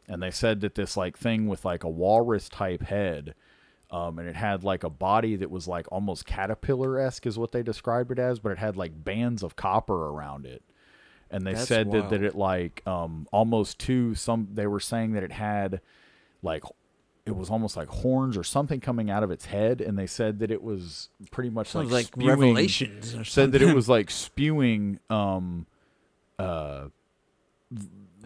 And they said that this like thing with like a walrus type head, and it had like a body that was like almost caterpillar-esque is what they described it as, but it had like bands of copper around it. And they said that it like almost they were saying that it had like, it was almost like horns or something coming out of its head. And they said that it was pretty much like spewing, Revelations or something. Said that it was like spewing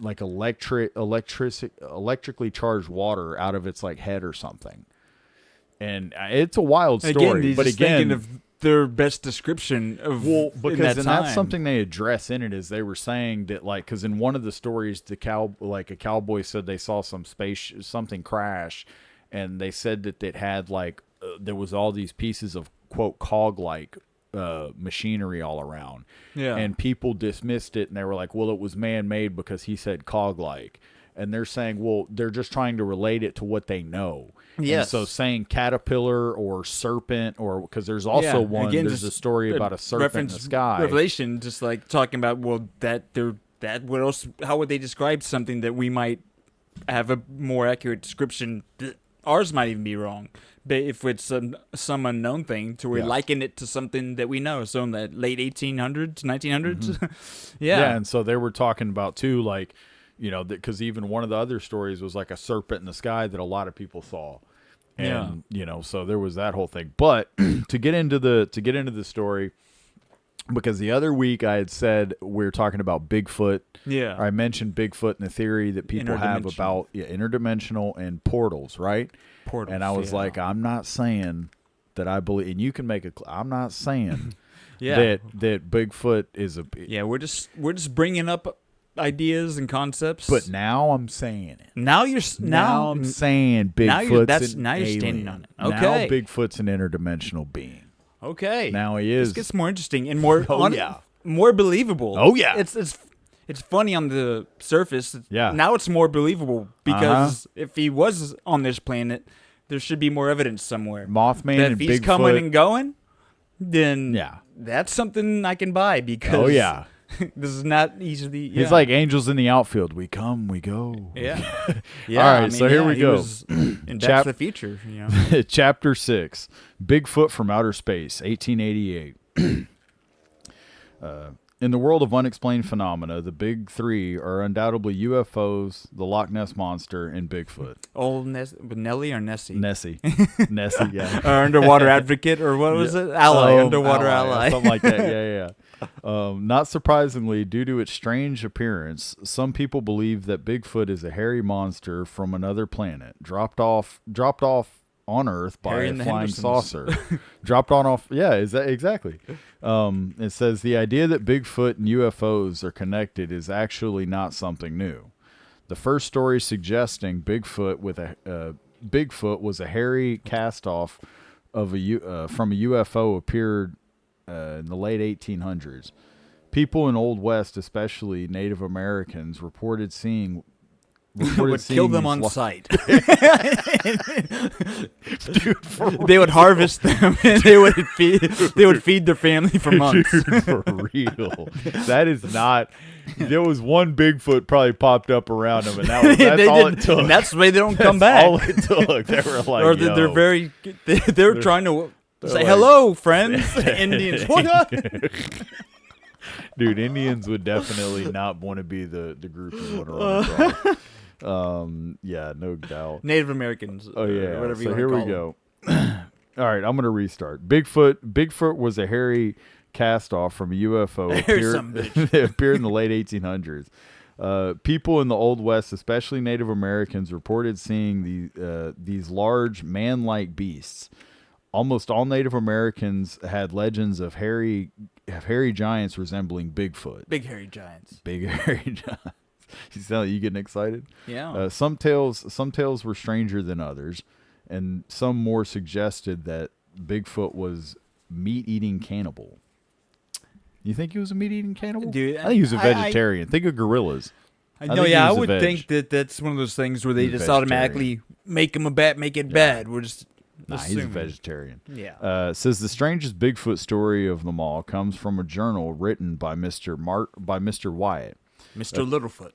like electrically charged water out of its like head or something. And it's a wild story, but again, of their best description of that's something they address in it. Is they were saying that like, because in one of the stories, a cowboy said they saw something crash, and they said that it had like there was all these pieces of quote cog like machinery all around, and people dismissed it, and they were like, well, it was man made because he said cog like. And they're saying, well, they're just trying to relate it to what they know. Yes. And so saying caterpillar or serpent, or because there's also there's a story about a serpent in the sky. Revelation, just like talking about, well, what else? How would they describe something that we might have a more accurate description? Ours might even be wrong, but if it's some unknown thing, to we liken it to something that we know. So in the late 1800s, 1900s, mm-hmm. Yeah, and so they were talking about too, like. Because even one of the other stories was like a serpent in the sky that a lot of people saw, and so there was that whole thing. But to get into the story, because the other week I had said we were talking about Bigfoot. Yeah, I mentioned Bigfoot and the theory that people have about interdimensional and portals, right? Portals, and I was like, I'm not saying that I believe, and you can make I'm not saying. that Bigfoot is a. Yeah, we're just bringing up ideas and concepts. But now I'm saying it. Now you're Now I'm saying Bigfoot's now you're standing on it. Now Okay. Bigfoot's an interdimensional being. Okay. Now he is. This gets more interesting and more yeah. more believable. Oh, yeah. It's funny on the surface. Yeah. Now it's more believable because if he was on this planet, there should be more evidence somewhere. Mothman That and if he's Bigfoot. coming and going, then Yeah. that's something I can buy because Oh yeah. this is not easily. Yeah. He's like angels in the outfield. We come, we go. Yeah. All right, so here we he go. was in Back to the Future, you know. Chapter 6, Bigfoot from Outer Space, 1888. In the world of unexplained phenomena, the big three are undoubtedly UFOs, the Loch Ness Monster, and Bigfoot. Old Nelly or Nessie? Nessie. Nessie, yeah. Or Underwater Advocate, or what was it? Ally, Underwater Ally. Something like that, yeah. Not surprisingly, due to its strange appearance, some people believe that Bigfoot is a hairy monster from another planet, dropped off on Earth by Harry a and the flying Hendersons. saucer. Dropped on off. Yeah, is that exactly? It says the idea that Bigfoot and UFOs are connected is actually not something new. The first story suggesting Bigfoot was a hairy cast-off of from a UFO appeared in the late 1800s. People in Old West, especially Native Americans, reported seeing would kill them these on lo- sight. Dude, for They would harvest them and they would feed their family for months. Dude, for real. That is not. There was one Bigfoot probably popped up around him, and that's all it took. And that's the way they don't come That's back. all it took. They were like, Or they're yo. very. They're trying to say like- hello, friends. Indians. What up? Dude, Indians would definitely not want to be the group you want to run across. Yeah, no doubt. Native Americans. Oh yeah. Whatever you So want here to we call go. All right, I'm gonna restart. Bigfoot was a hairy cast-off from a UFO. There's some bitch. It appeared in the late 1800s. People in the Old West, especially Native Americans, reported seeing these large man-like beasts. Almost all Native Americans had legends of hairy giants resembling Bigfoot. Big hairy giants. Big hairy giants. You getting excited? Yeah. Some tales were stranger than others, and some more suggested that Bigfoot was meat-eating cannibal. You think he was a meat-eating cannibal? Dude, I think he was a vegetarian. Think of gorillas. I think know, he yeah, I was a would veg. think that that's one of those things where they He's a just vegetarian. automatically make it bad. We're just Nah, he's a assuming. vegetarian. Yeah. Says the strangest Bigfoot story of them all comes from a journal written by Mr. Wyatt. Mr. Littlefoot.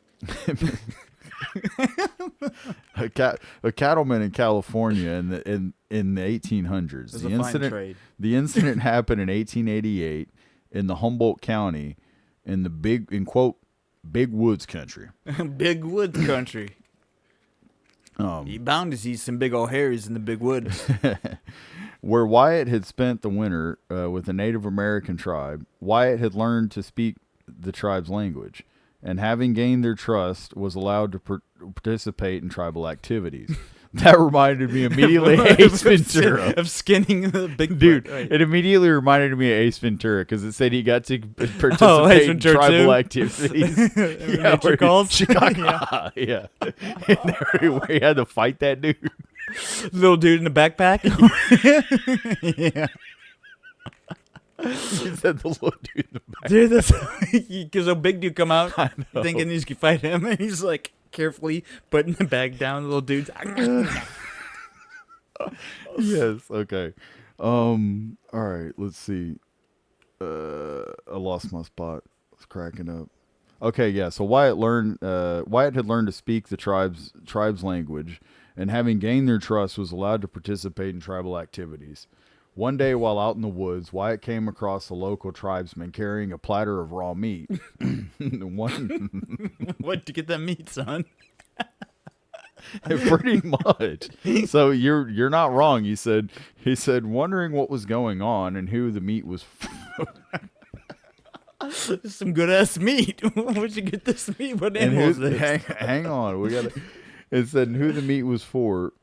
A cattleman in California in the 1800s. It's a fine trade. The incident happened in 1888 in the Humboldt County in the big woods country. Big woods country. You bound to see some big old hairs in the big woods. Where Wyatt had spent the winter with a Native American tribe, Wyatt had learned to speak the tribe's language, and having gained their trust, was allowed to participate in tribal activities. That reminded me immediately of Ace Ventura. Of skinning the big Dude, right. it immediately reminded me of Ace Ventura because it said he got to participate Ace in Ventura tribal too? activities. Nature calls? Yeah. Where he had to fight that dude. Little dude in the backpack. Yeah. He said the little dude in the back. Dude, that's because a big dude come out I know. thinking he's gonna fight him, and he's like carefully putting the bag down. The little dude's Yes. Okay. All right. Let's see. I lost my spot. It's cracking up. Okay. Yeah. So Wyatt had learned to speak the tribe's language, and having gained their trust, was allowed to participate in tribal activities. One day, while out in the woods, Wyatt came across a local tribesman carrying a platter of raw meat. what to get that meat, son? Pretty much. So you're not wrong. He said, wondering what was going on and who the meat was. Some good ass meat. Where'd you get this meat? What And animal is this? hang on, we got. It said who the meat was for.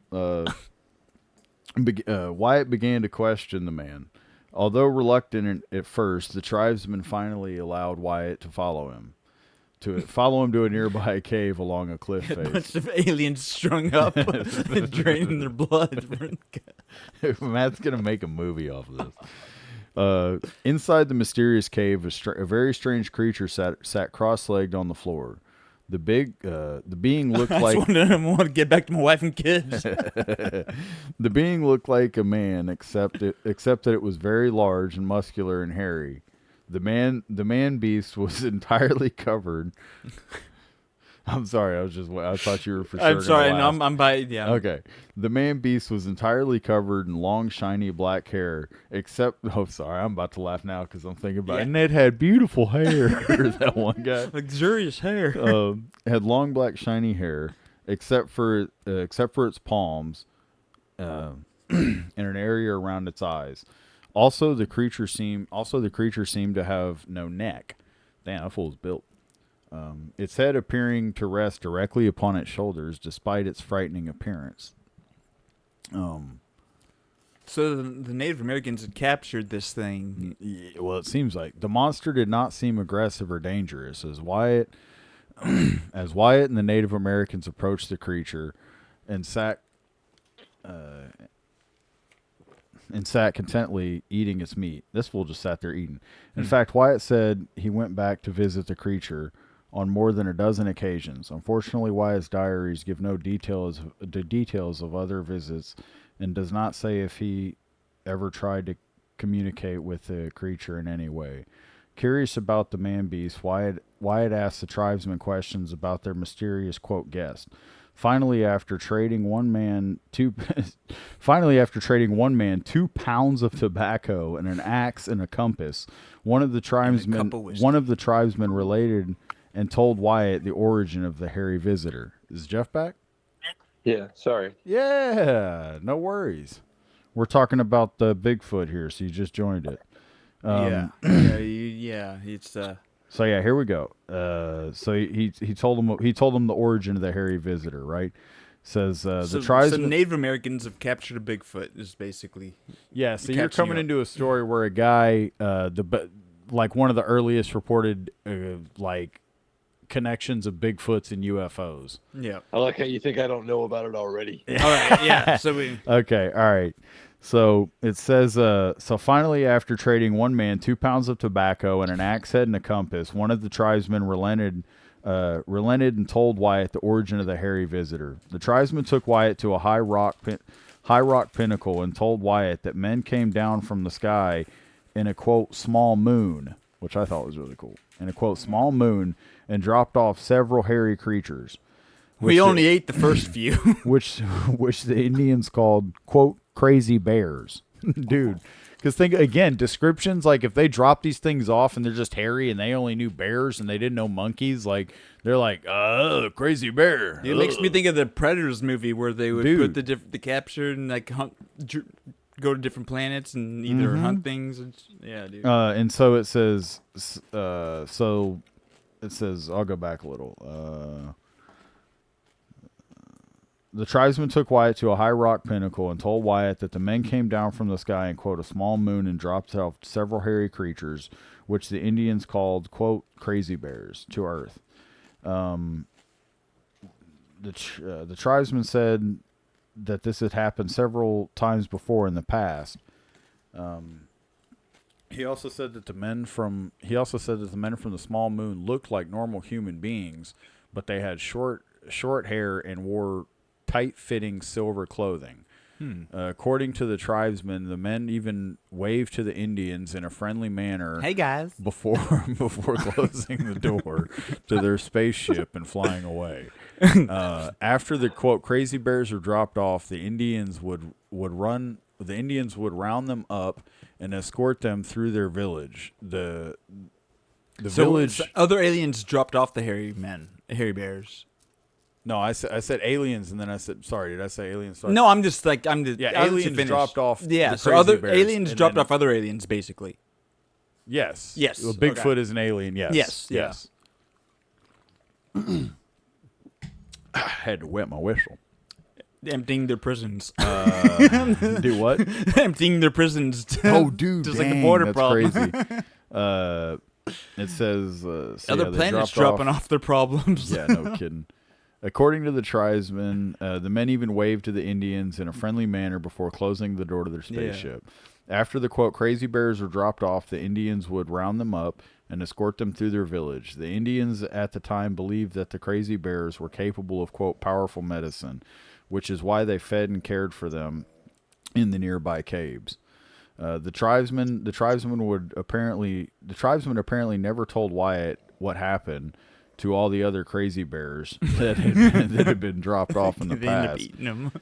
Wyatt began to question the man. Although reluctant at first, the tribesmen finally allowed Wyatt to follow him. To a nearby cave along a cliff A face. bunch of aliens strung up and draining their blood. Matt's gonna make a movie off of this. Inside the mysterious cave, a very strange creature sat cross-legged on the floor. The being looked I like just want to get back to my wife and kids. the being looked like a man, except that it was very large and muscular and hairy. The man beast was entirely covered. I'm sorry, I thought you were for sure. I'm sorry, gonna laugh. no, I'm by, yeah. Okay. The man beast was entirely covered in long, shiny black hair, except, oh, sorry, I'm about to laugh now because I'm thinking about it. And it had beautiful hair, that one guy. Luxurious hair. Had long, black, shiny hair, except for its palms, and an area around its eyes. Also, the creature seemed to have no neck. Damn, that fool's built. Its head appearing to rest directly upon its shoulders, despite its frightening appearance. So the Native Americans had captured this thing. Yeah, well, it seems like the monster did not seem aggressive or dangerous. As Wyatt and the Native Americans approached the creature, and sat contentedly eating its meat. This fool just sat there eating. In fact, Wyatt said he went back to visit the creature on more than a dozen occasions. Unfortunately, Wyatt's diaries give no details of other visits, and does not say if he ever tried to communicate with the creature in any way. Curious about the man-beast, Wyatt asked the tribesmen questions about their mysterious, quote, guest. Finally, after trading one man 2 pounds of tobacco and an axe and a compass, one of the tribesmen related and told Wyatt the origin of the hairy visitor. Is Jeff back? Yeah, sorry. Yeah, no worries. We're talking about the Bigfoot here, so you just joined it. It's So yeah, here we go. So he told him the origin of the hairy visitor, right? Says the tribesmen. So Native Americans have captured a Bigfoot. Is basically So you're coming into a story where a guy, like one of the earliest reported connections of Bigfoots and UFOs. Yeah. I like how you think I don't know about it already. All right. Yeah. So we. Okay. All right. So it says, so finally, after trading one man 2 pounds of tobacco and an axe head and a compass, one of the tribesmen relented and told Wyatt the origin of the hairy visitor. The tribesmen took Wyatt to a high rock pinnacle and told Wyatt that men came down from the sky in a, quote, small moon, which I thought was really cool, in a, quote, small moon, and dropped off several hairy creatures. We only ate the first few. which the Indians called, quote, crazy bears. Dude, because think again, descriptions, like if they drop these things off and they're just hairy and they only knew bears and they didn't know monkeys, like they're like, crazy bear. It makes me think of the Predators movie where they would put the capture and like go to different planets and either hunt things. Yeah, dude. And so it says, I'll go back a little. The tribesmen took Wyatt to a high rock pinnacle and told Wyatt that the men came down from the sky in, quote, a small moon and dropped off several hairy creatures, which the Indians called, quote, crazy bears, to earth. The tribesmen said that this had happened several times before in the past. He also said that the men from the small moon looked like normal human beings, but they had short hair and wore tight-fitting silver clothing. According to the tribesmen, the men even waved to the Indians in a friendly manner. Hey guys! Before closing the door to their spaceship and flying away. After the, quote, crazy bears were dropped off, the Indians would round them up and escort them through their village. The village. So other aliens dropped off the hairy bears. No, I said aliens, and then I said, sorry, did I say aliens? Sorry. No, aliens dropped off. Yeah, the so crazy other bears, aliens and dropped then- off other aliens, basically. Yes. Yes. Well, Bigfoot Okay. is an alien. Yes. Yes, yeah. Yes. I had to wet my whistle. Emptying their prisons. Do what? Emptying their prisons. Oh, dude, Just dang, like a border that's problem. crazy. It says Other planets dropping off their problems. Yeah, no kidding. According to the tribesmen, the men even waved to the Indians in a friendly manner before closing the door to their spaceship. After the, quote, crazy bears were dropped off, the Indians would round them up and escort them through their village. The Indians at the time believed that the crazy bears were capable of, quote, powerful medicine, which is why they fed and cared for them in the nearby caves. The tribesmen apparently never told Wyatt what happened to all the other crazy bears that had been dropped off in the They end up past, eating them.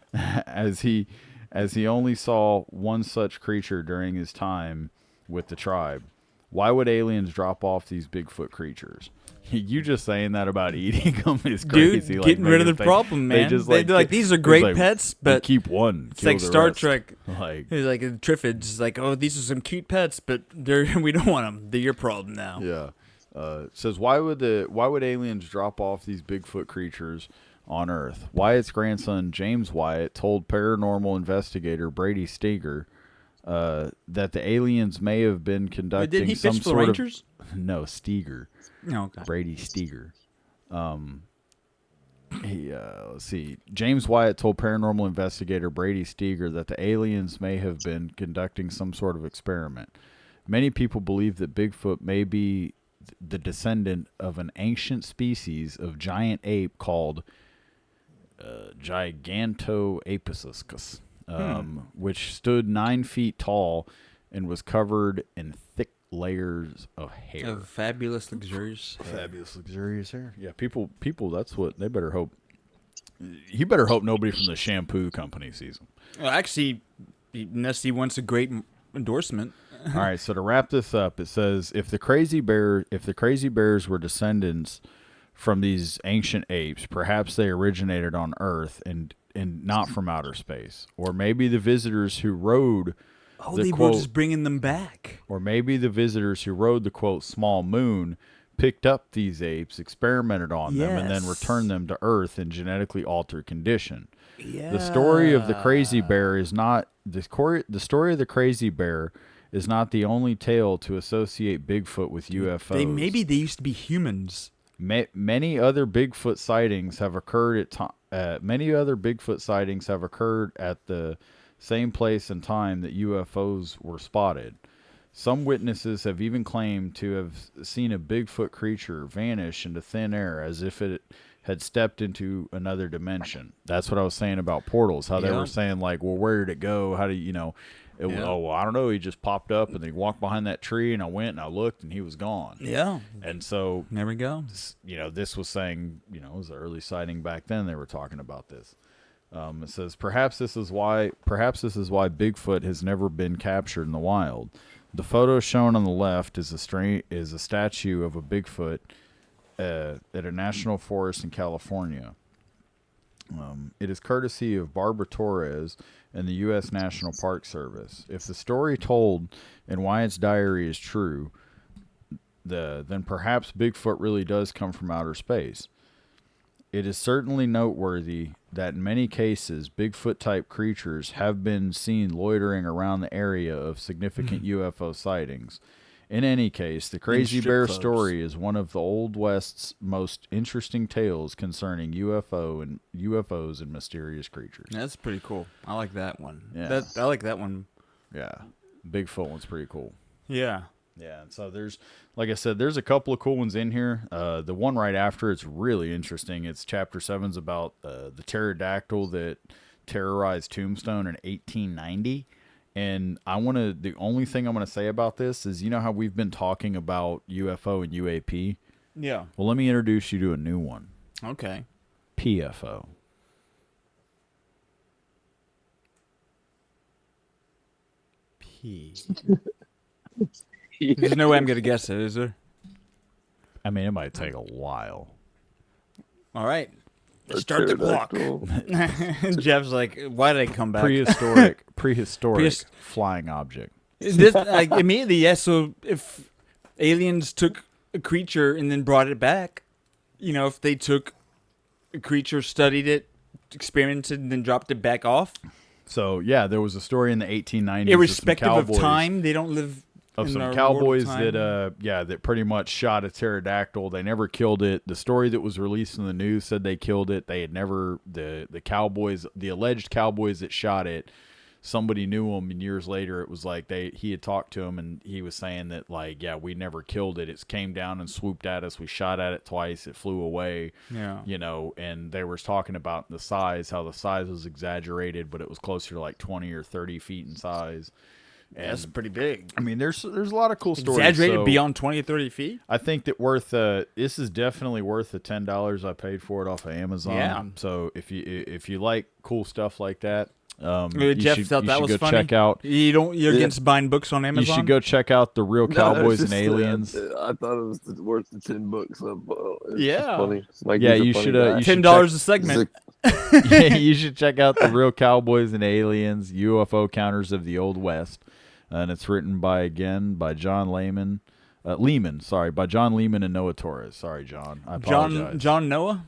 as he only saw one such creature during his time with the tribe. Why would aliens drop off these Bigfoot creatures? You just saying that about eating them is crazy. Dude, getting rid of the problem, man. They're like, these are great pets, but keep one. it's like Star Trek. Like, It's like Triffids, like, oh, these are some cute pets, but we don't want them. They're your problem now. yeah. It says why would aliens drop off these Bigfoot creatures on Earth? Wyatt's grandson James Wyatt told paranormal investigator Brady Steger that the aliens may have been conducting Didn't he some pitch for the sort Rangers? of no Steger. No, okay. Brady Steger. Let's see. James Wyatt told paranormal investigator Brady Steger that the aliens may have been conducting some sort of experiment. Many people believe that Bigfoot may be the descendant of an ancient species of giant ape called Gigantoapithecus, which stood 9 feet tall and was covered in thick layers of hair. Of fabulous, luxurious. Fabulous, luxurious hair. Yeah, people. That's what they better hope. He better hope nobody from the shampoo company sees him. Well, actually, unless he wants a great endorsement. All right, so to wrap this up, it says if the crazy bears were descendants from these ancient apes, perhaps they originated on Earth and not from outer space, or maybe the visitors who rode. They were just bringing them back. Or maybe the visitors who rode the, quote, small moon picked up these apes, experimented on them, and then returned them to Earth in genetically altered condition. Yeah. The story of the crazy bear is not the story of the crazy bear is not the only tale to associate Bigfoot with UFOs. Maybe they used to be humans. Many other Bigfoot sightings have occurred at the same place and time that UFOs were spotted. Some witnesses have even claimed to have seen a Bigfoot creature vanish into thin air as if it had stepped into another dimension. That's what I was saying about portals, how they were saying, like, well, where did it go? How do you know? Oh, well, I don't know. He just popped up and he walked behind that tree, and I went and I looked and he was gone. Yeah. And so, there we go. This was saying, it was an early sighting back then. They were talking about this. It says perhaps this is why Bigfoot has never been captured in the wild. The photo shown on the left is a statue of a Bigfoot at a national forest in California. It is courtesy of Barbara Torres and the U.S. National Park Service. If the story told in Wyatt's diary is true, then perhaps Bigfoot really does come from outer space. It is certainly noteworthy that in many cases, Bigfoot-type creatures have been seen loitering around the area of significant UFO sightings. In any case, the Crazy Bear story is one of the Old West's most interesting tales concerning UFOs and mysterious creatures. That's pretty cool. I like that one. Yeah. I like that one. Yeah. Bigfoot one's pretty cool. Yeah. Yeah, and so there's, like I said, there's a couple of cool ones in here. The one right after, it's really interesting. It's Chapter 7's about the pterodactyl that terrorized Tombstone in 1890. And the only thing I'm going to say about this is, how we've been talking about UFO and UAP? Yeah. Well, let me introduce you to a new one. Okay. PFO. P. There's no way I'm going to guess it, is there? I mean, it might take a while. All right. Start the clock. Jeff's like, why did I come back? Prehistoric flying object. This, immediately, yes. So if aliens took a creature and then brought it back, if they took a creature, studied it, experienced it and then dropped it back off. So yeah, there was a story in the 1890s Irrespective of, some of cowboys, time, they don't live of in some our cowboys world of time. that pretty much shot a pterodactyl. They never killed it. The story that was released in the news said they killed it. They had never the cowboys, the alleged cowboys that shot it. Somebody knew him, and years later, it was like he had talked to him, and he was saying that like, yeah, we never killed it. It came down and swooped at us. We shot at it twice. It flew away. Yeah. You know, and they were talking about the size, how the size was exaggerated, but it was closer to like 20 or 30 feet in size. And, That's pretty big. I mean, there's a lot of cool stories. Exaggerated so beyond 20 or 30 feet? I think that this is definitely worth the $10 I paid for it off of Amazon. Yeah. So if you like cool stuff like that, Jeff thought that was go funny. check out. You're against buying books on Amazon? You should go check out The Real No, Cowboys it's and just, Aliens. I thought it was worth the $10. It's Yeah. just funny. Like, Yeah, he's a you funny should, guy. you should $10 a He's segment. a- You should check out The Real Cowboys and Aliens, UFO Counters of the Old West. And it's written by John Lehman. By John Lehman and Noah Torres. Sorry, John. I apologize. John Noah?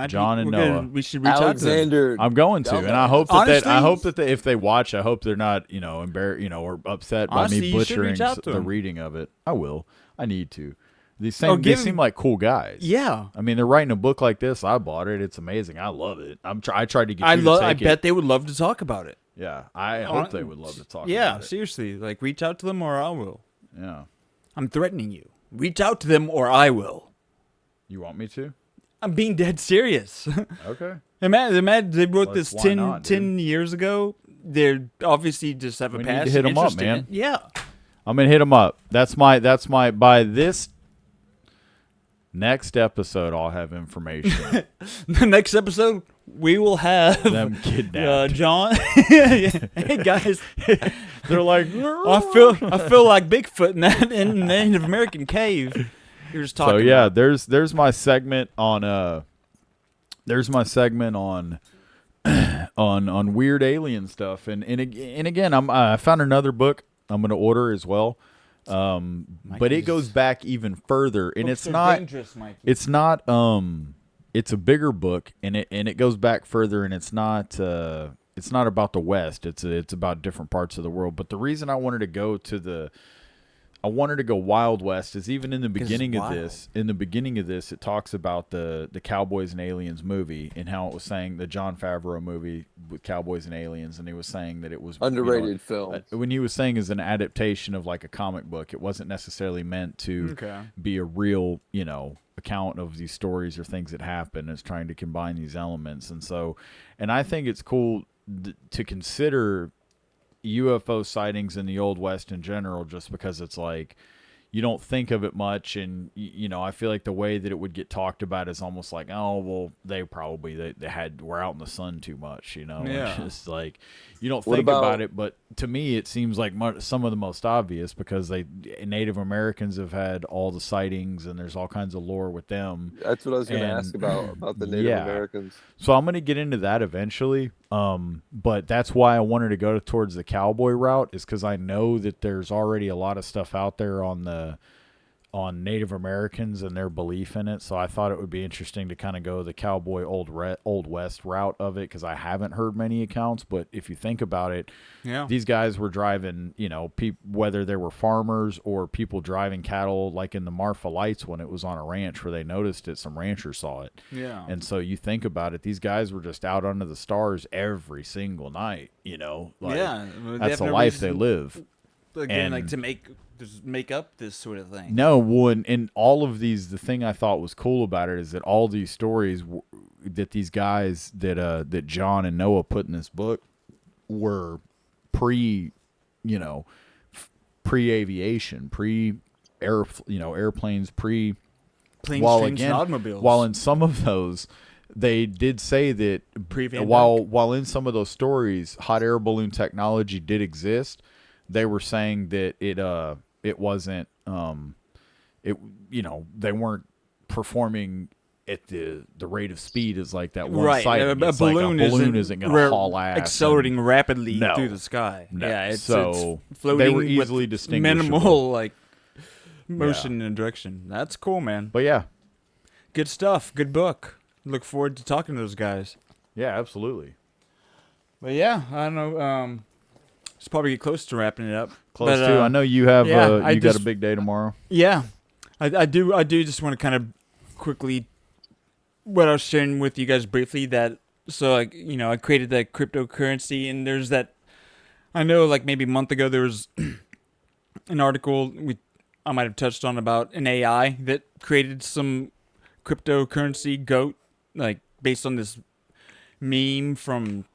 John and Noah. We should reach out to them. Alexander. I'm going to, and I hope that if they watch, I hope they're not, embarrassed, or upset by Honestly, me you should butchering reach out to the them. reading of it. I will. I need to. They give seem him- like cool guys. Yeah. I mean, they're writing a book like this. I bought it. It's amazing. I love it. I tried to get you to take I it. bet they would love to talk about it. Yeah, I hope they would love to talk Yeah, about it. seriously. Like, reach out to them or I will. Yeah. I'm threatening you. Reach out to them or I will. You want me to? I'm being dead serious. Okay. Imagine they wrote this Why not, 10 years ago. They're obviously just have a We need to passion. hit 'em up, interest in man. it. Yeah. I'm going to hit them up. That's my, by this next episode, I'll have information. The next episode, we will have Them kidnapped. John. Hey guys, They're like, I feel like Bigfoot in that in the Native American cave. You're just talking. so yeah, about. there's my segment on on weird alien stuff, and again, I found another book I'm gonna order as well, but it goes back even further, and Books it's are not dangerous, Mikey. it's not it's a bigger book, and it goes back further, and it's not about the West. It's about different parts of the world. But the reason I wanted to go Wild West is even in the beginning of this. In the beginning of this, it talks about the Cowboys and Aliens movie and how it was saying the Jon Favreau movie with Cowboys and Aliens, and he was saying that it was Underrated film. When he was saying is an adaptation of like a comic book, it wasn't necessarily meant to be a real account of these stories or things that happen. It's trying to combine these elements, and I think it's cool to consider UFO sightings in the Old West in general, just because it's like you don't think of it much, and I feel like the way that it would get talked about is almost like, oh well, they were out in the sun too much, Yeah. It's just like you don't What think about about- it, but to me it seems like some of the most obvious, because Native Americans have had all the sightings, and there's all kinds of lore with them. That's what I was going to And- ask about the Native yeah. Americans. So I'm going to get into that eventually. But that's why I wanted to go towards the cowboy route, is because I know that there's already a lot of stuff out there on Native Americans and their belief in it. So I thought it would be interesting to kind of go the cowboy Old West route of it, because I haven't heard many accounts. But if you think about it, Yeah. these guys were driving, whether they were farmers or people driving cattle, like in the Marfa Lights when it was on a ranch where they noticed it, some ranchers saw it. Yeah. And so you think about it, these guys were just out under the stars every single night, yeah. They that's have the no life they reason- live. Again, like And- to make up this sort of thing. No, one and all of these. The thing I thought was cool about it is that all these stories that these guys that John and Noah put in this book were pre-aviation, pre-air, airplanes, Planes, while trains, again, and automobiles. while in some of those, they did say that Pre-Van while in some of those stories, hot air balloon technology did exist. They were saying that it wasn't they weren't performing at the rate of speed as like that one right. sighting. A It's like balloon isn't going to haul ass accelerating rapidly No. through the sky. No. Yeah, it's So floating they were with easily distinguishable. minimal like motion and direction. That's cool, man. But yeah, Good stuff. Good book. Look forward to talking to those guys. Yeah, absolutely. But yeah, I don't know. It's probably get close to wrapping it up. Close But, to. I know you have. yeah, I you got a just- big day tomorrow. Yeah, I do. I do just want to kind of quickly what I was sharing with you guys briefly. That so like I created that cryptocurrency, and there's that. I know like maybe a month ago there was an article I might have touched on about an AI that created some cryptocurrency goat like based on this meme from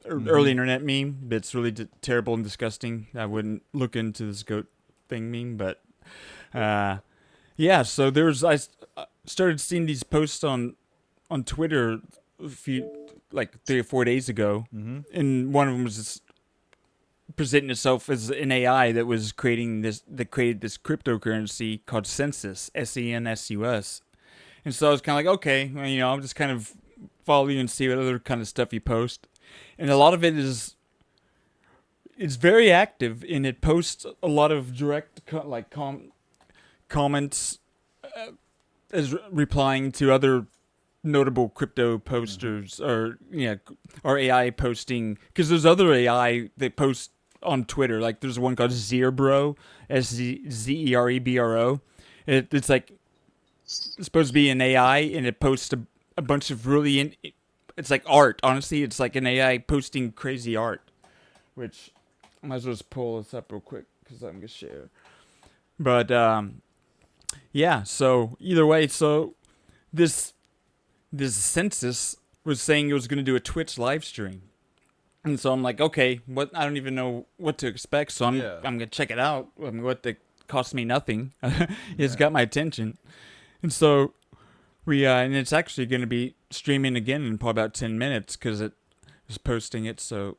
early internet meme that's really terrible and disgusting. I wouldn't look into this goat thing meme, but yeah. So I started seeing these posts on Twitter a few like 3 or 4 days ago, and one of them was just presenting itself as an AI that was created this cryptocurrency called Sensus, Sensus. And so I was kind of like, okay, well, I'll just kind of follow you and see what other kind of stuff you post. And a lot of it it's very active, and it posts a lot of direct comments as replying to other notable crypto posters or AI posting, because there's other AI that post on Twitter. Like there's one called Zerebro, Zerebro. It's like it's supposed to be an AI, and it posts a bunch of really it's like art. Honestly, it's like an AI posting crazy art, which I might as well just pull this up real quick because I'm gonna share. But yeah. So either way, so this Sensus was saying it was going to do a Twitch live stream. And so I'm like, okay, I don't even know what to expect. So I'm going to check it out. What cost me nothing. It's got my attention. And so and it's actually going to be streaming again in probably about 10 minutes because it is posting it. So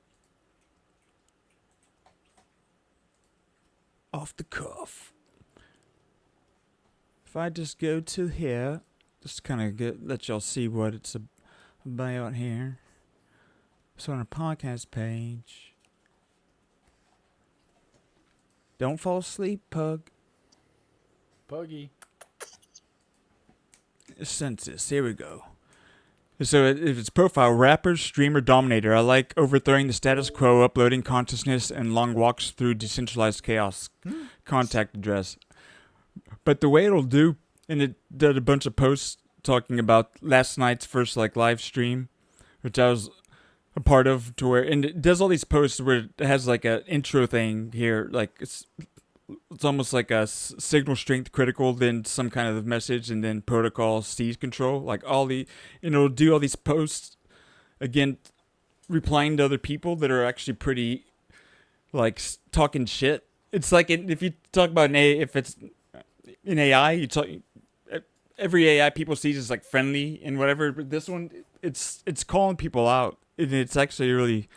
off the cuff. If I just go to here, just kind of let y'all see what it's about here. So on a podcast page. Don't fall asleep, Pug. Puggy. Sensus. Here we go. So if it's profile, rapper, streamer, dominator. I like overthrowing the status quo, uploading consciousness, and long walks through decentralized chaos. Contact address. But the way it'll do, and it did a bunch of posts talking about last night's first live stream, which I was a part of, to where, and it does all these posts where it has like an intro thing here, like it's almost like a signal strength critical, then some kind of message, and then protocol seize control, like it'll do all these posts again, replying to other people that are actually pretty like talking shit. It's like if you talk about if it's in AI, you talk. Every AI people see is like friendly and whatever, but this one, it's calling people out, and it's actually really.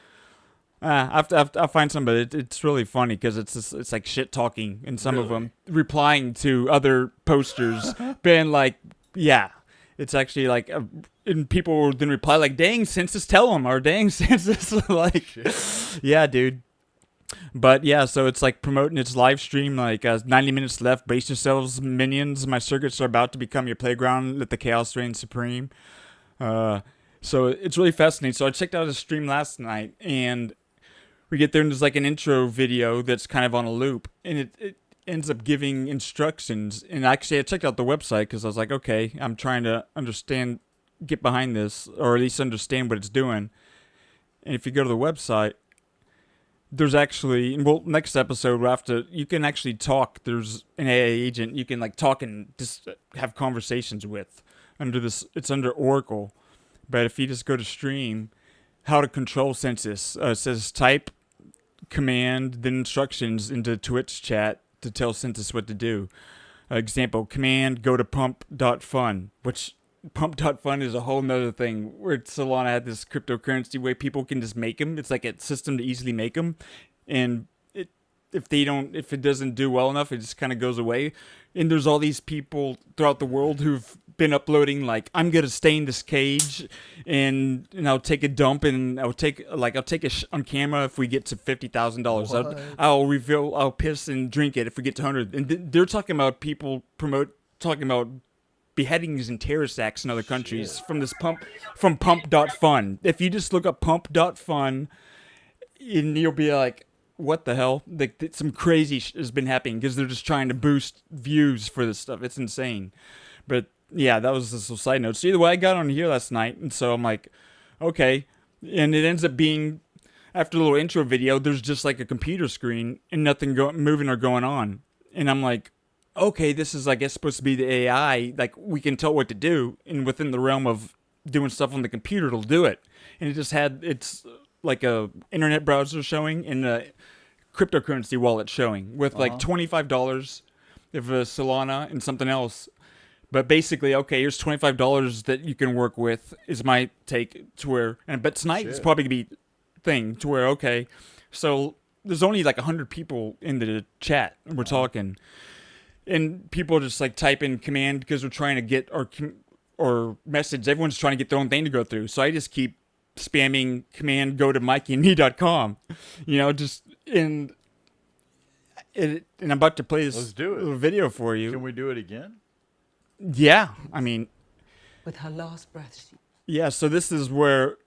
I find some, but it's really funny because it's like shit talking, and some of them replying to other posters, being like, yeah, it's actually like, and people will then reply like, dang, Sensus, tell them, or dang, Sensus, like, yeah, dude. But yeah, so it's like promoting its live stream, like 90 minutes left. Brace yourselves, minions. My circuits are about to become your playground. Let the chaos reign supreme. So it's really fascinating. So I checked out his stream last night, and we get there, and there's like an intro video that's kind of on a loop, and it ends up giving instructions. And actually, I checked out the website because I was like, okay, I'm trying to get behind this, or at least understand what it's doing. And if you go to the website, there's actually, next episode you can actually talk. There's an AA agent you can like talk and just have conversations with under this. It's under Oracle, but if you just go to stream, how to control Sensus, it says type command then instructions into Twitch chat to tell Sensus what to do. Example, command go to pump.fun, which pump.fun is a whole nother thing where Solana had this cryptocurrency way people can just make them. It's like a system to easily make them, and if it doesn't do well enough, it just kind of goes away. And there's all these people throughout the world who've been uploading like, I'm gonna stay in this cage and I'll take a dump, and I'll take a on camera if we get to $50,000. I'll piss and drink it if we get to 100. And they're talking about people talking about beheadings and terrorist acts in other countries from this pump.fun. If you just look up pump.fun, and you'll be like, what the hell? Like, some crazy has been happening because they're just trying to boost views for this stuff. It's insane. But yeah, that was just a side note. So either way, I got on here last night, and so I'm like, okay. And it ends up being, after a little intro video, there's just like a computer screen and nothing moving or going on. And I'm like, okay, this is, I guess, supposed to be the AI. Like, we can tell what to do, and within the realm of doing stuff on the computer, it'll do it. And it just had, it's like a internet browser showing and a cryptocurrency wallet showing with like $25 of a Solana and something else. But basically, okay, here's $25 that you can work with is my take to where, but tonight it's probably gonna be thing to where, okay, so there's only like 100 people in the chat. We're talking, and people just like type in command because we're trying to get or message. Everyone's trying to get their own thing to go through. So I just keep spamming command go to MikeyandMe.com, just and I'm about to play this Let's do it. little video for you. Can we do it again? Yeah, I mean, with her last breath, yeah. So this is where,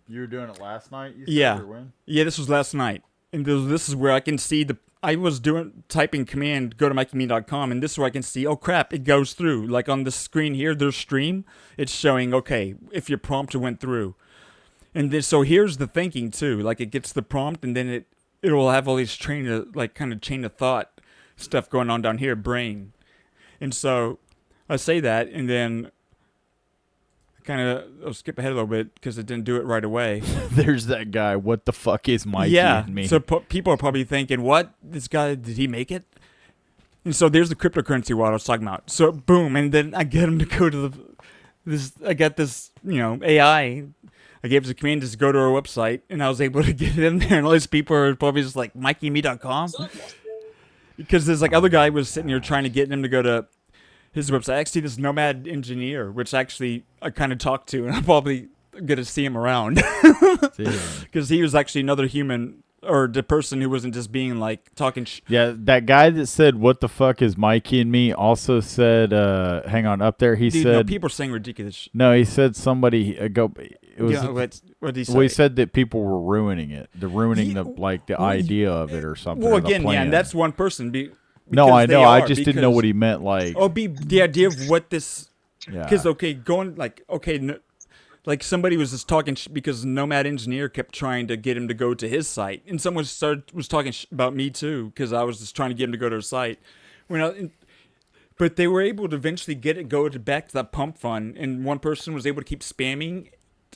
You were doing it last night, you said, yeah, or when? yeah. This was last night, and this is where I can see I was typing command go to MikeyandMe.com, and this is where I can see. Oh crap! It goes through. Like on the screen here, there's stream. It's showing okay if your prompt went through, and then so here's the thinking too. Like it gets the prompt, and then it will have all these kind of chain of thought stuff going on down here, brain. And so I say that, and then I'll skip ahead a little bit because it didn't do it right away. There's that guy. What the fuck is Mikey and me? So people are probably thinking, what? This guy, did he make it? And so there's the cryptocurrency wallet I was talking about. So boom, and then I get him to go to I got this, AI. I gave us a command to go to our website, and I was able to get it in there, and all these people are probably just like, MikeyandMe.com? Because there's like other guy was sitting here trying to get him to go to his website. I actually, this nomad engineer, which actually I kind of talked to, and I'm probably gonna see him around because he was actually another human or the person who wasn't just being like talking. Yeah, that guy that said "What the fuck is Mikey and me" also said, "Hang on, up there." He Dude, said, no, people are saying ridiculous. No, he said somebody go. It was. What did he say? Well, he said that people were ruining it. They're ruining the idea of it or something. Well, or the again, yeah, plan. and that's one person. No, I know. I just didn't know what he meant. Like, the idea of what this. Yeah. Because like somebody was just talking because Nomad Engineer kept trying to get him to go to his site, and someone was talking about me too because I was just trying to get him to go to her site. But they were able to eventually back to that pump fund, and one person was able to keep spamming,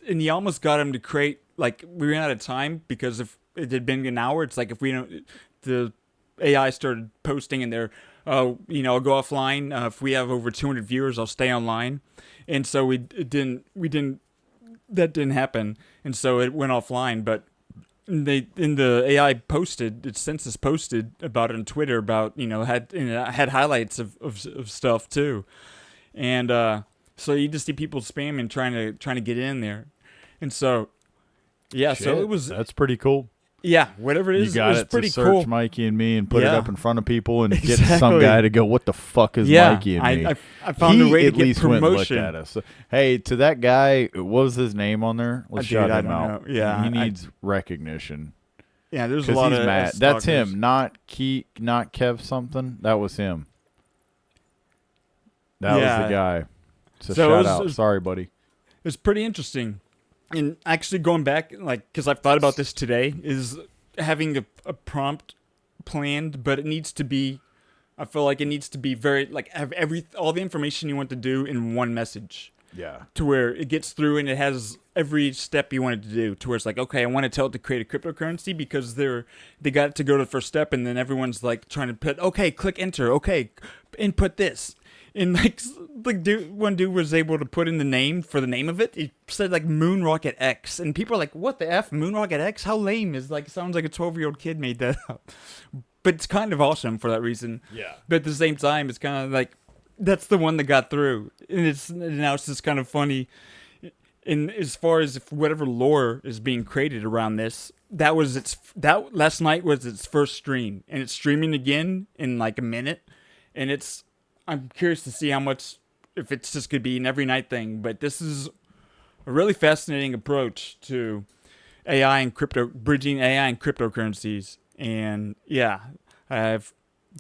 and he almost got him to create we ran out of time because if it had been an hour, it's like if we don't the AI started posting in there. I'll go offline. If we have over 200 viewers, I'll stay online. And so that didn't happen. And so it went offline. But the AI posted, Sensus posted about it on Twitter about, had highlights of stuff too. And so you just see people spamming, trying to get in there. And so, yeah, shit, so that's pretty cool. Yeah, whatever it is, you got it was it pretty to search cool. Mikey and me and put it up in front of people and get Exactly. some guy to go, "What the fuck is Mikey and me?" I found a way to at get least promotion. went and looked at us. Hey, to that guy, what was his name on there? Let's shout him out. Know. Yeah, he needs recognition. Yeah, there's a lot he's of mad. That's him, not Kev something. That was him. That was the guy. So shout out. Sorry, buddy. It's pretty interesting. And actually going back, because I've thought about this today, is having a prompt planned, but it needs to be, I feel like it needs to be very, have all the information you want to do in one message. Yeah. To where it gets through and it has every step you want it to do. To where it's like, okay, I want to tell it to create a cryptocurrency because they got it to go to the first step, and then everyone's trying to put, okay, click enter, okay, input this. And one dude was able to put in the name for the name of it. He said Moon Rocket X, and people are like, "What the f? Moon Rocket X? How lame!" Sounds like a 12-year-old kid made that up. But it's kind of awesome for that reason. Yeah. But at the same time, it's kind of that's the one that got through, and now it's just kind of funny. And as far as if whatever lore is being created around this, that last night was its first stream, and it's streaming again in a minute, and I'm curious to see how much if it's just going to be an every night thing, but this is a really fascinating approach to AI and bridging AI and cryptocurrencies. And yeah, of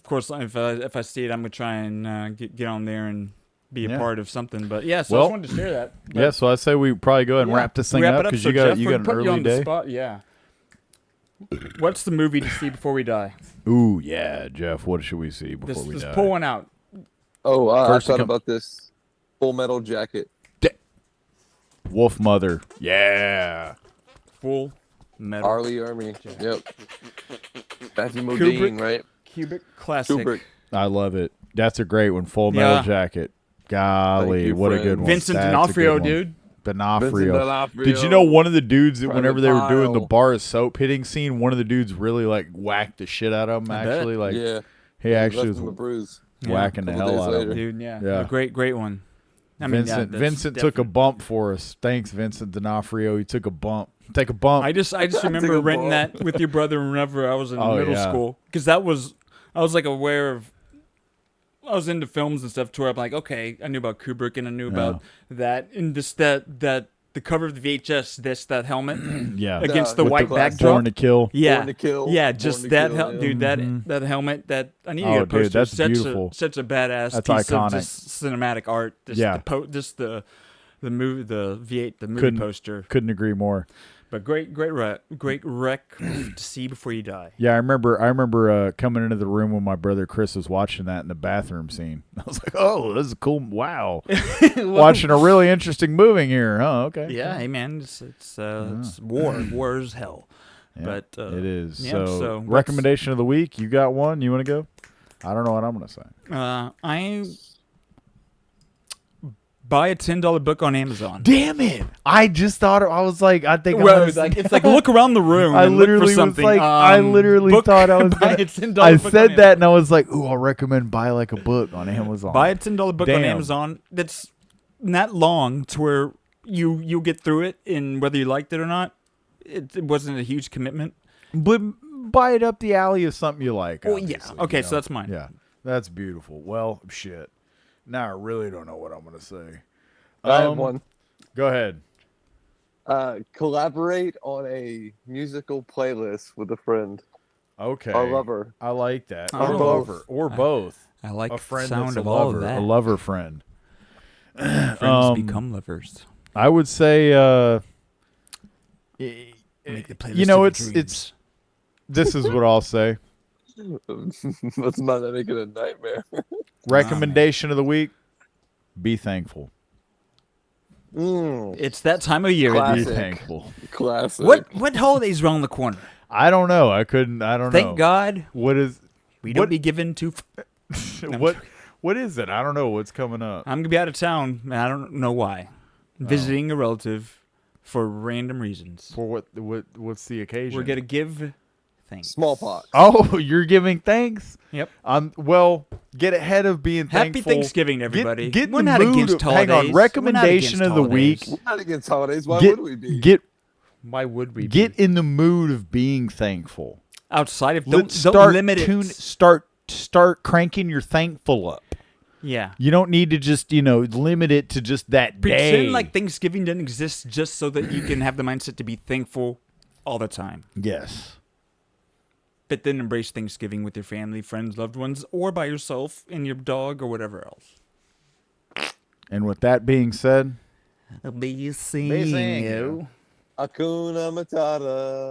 course, if I see it, I'm going to try and get on there and be a part of something. But yeah, so I just wanted to share that. But, Yeah, so I say we probably go ahead and wrap this thing up because So you got Jeff, we're an putting you early on the day. spot. Yeah. What's the movie to see before we die? Ooh, yeah, Jeff. What should we see before we Just die? pull one out. Oh, I First to thought come- about this. Full Metal Jacket. Wolf Mother. Yeah. Full Metal. Harley Army. Yep. Matthew Modine, right? Kubrick classic. Kubrick. I love it. That's a great one. Full Metal Yeah. Jacket. Golly, Thank you, what a friend. good one. Vincent That's a D'Onofrio, good one. dude. D'Onofrio. D'Onofrio. Did you know one of the dudes that Private whenever they were doing the Pile. bar of soap hitting scene, one of the dudes really like whacked the shit out of him. I bet. Actually, like Yeah. he actually left was him a bruise. whacking the Couple hell days out of later. him. Dude, yeah. Yeah. A great one. I mean, Vincent, yeah, Vincent that's took a definitely- bump for us. Thanks, Vincent D'Onofrio. He took a bump. Take a bump. I just remember Took a renting bump. that with your brother whenever I was in Oh, middle yeah. school, because I was like aware of. I was into films and stuff to where I'm like, okay, I knew about Kubrick and I knew about that and this that the cover of the VHS, that helmet yeah. against the With white the backdrop. Born to Kill. Yeah, Born to Kill. yeah, Born just to that, Kill, yeah. dude. That helmet. That I need to Oh, get a poster. dude, that's such beautiful. Such a badass That's piece iconic. of just cinematic art. Just Yeah. the movie, the V8, the movie Couldn't- poster. Couldn't agree more. But great wreck to see before you die. Yeah, I remember coming into the room when my brother Chris was watching that in the bathroom scene. I was like, "Oh, this is cool! Wow, watching a really interesting movie here, huh? Okay, Yeah, hey man, it's war. War is hell. Yeah, But it is. yeah, so what's- recommendation of the week. You got one? You want to go? I don't know what I'm gonna say. I buy a $10 book on Amazon. Damn it! I just thought I was like, I think Well, I'm it's like look around the room. I and look for literally was something. like, I literally thought I was buy gonna. a $10 I book on said that Amazon. and I was like, ooh, I'll recommend buy like a book on Amazon. Buy a $10 book on Damn. Amazon. That's not long to where you'll get through it, and whether you liked it or not, it wasn't a huge commitment. But buy it up the alley of something you like. Well, yeah. obviously, Okay, you so know? that's mine. Yeah, that's beautiful. Well, shit. Now I really don't know what I'm gonna say. I have one. Go ahead. Collaborate on a musical playlist with a friend Okay. or lover. I like that. Or Or both. lover. Or both. I like A friend the sound that's of a all lover. of that. A lover friend. Friends become lovers. I would say. Make the playlist You know, of your it's. This is what I'll say. Let's not make it a nightmare. Recommendation of the week: be thankful. It's that time of year. Classic. Be thankful. Classic. What holiday's around the corner? I don't know. I don't know. Thank God What is? we what- don't be given to. What is it? I don't know what's coming up. I'm gonna be out of town, and I don't know why. Visiting a relative for random reasons. For what's the occasion? We're gonna give thanks. Smallpox. Oh, you're giving thanks? Yep. Well, get ahead of being Happy thankful. Thanksgiving, everybody. Get in We're the not mood against of- hang holidays. on, We're not recommendation against of the week. holidays. We're not against holidays. Why Get would we be? get Why would we? get in the mood of being thankful. outside of Let's don't start limit it. start cranking your thankful up. Yeah. You don't need to just, limit it to just that day. Pretend like Thanksgiving doesn't exist just so that you can have the mindset to be thankful all the time. Yes. But then embrace Thanksgiving with your family, friends, loved ones, or by yourself and your dog or whatever else. And with that being said, Be seeing seeing you. Hakuna Matata.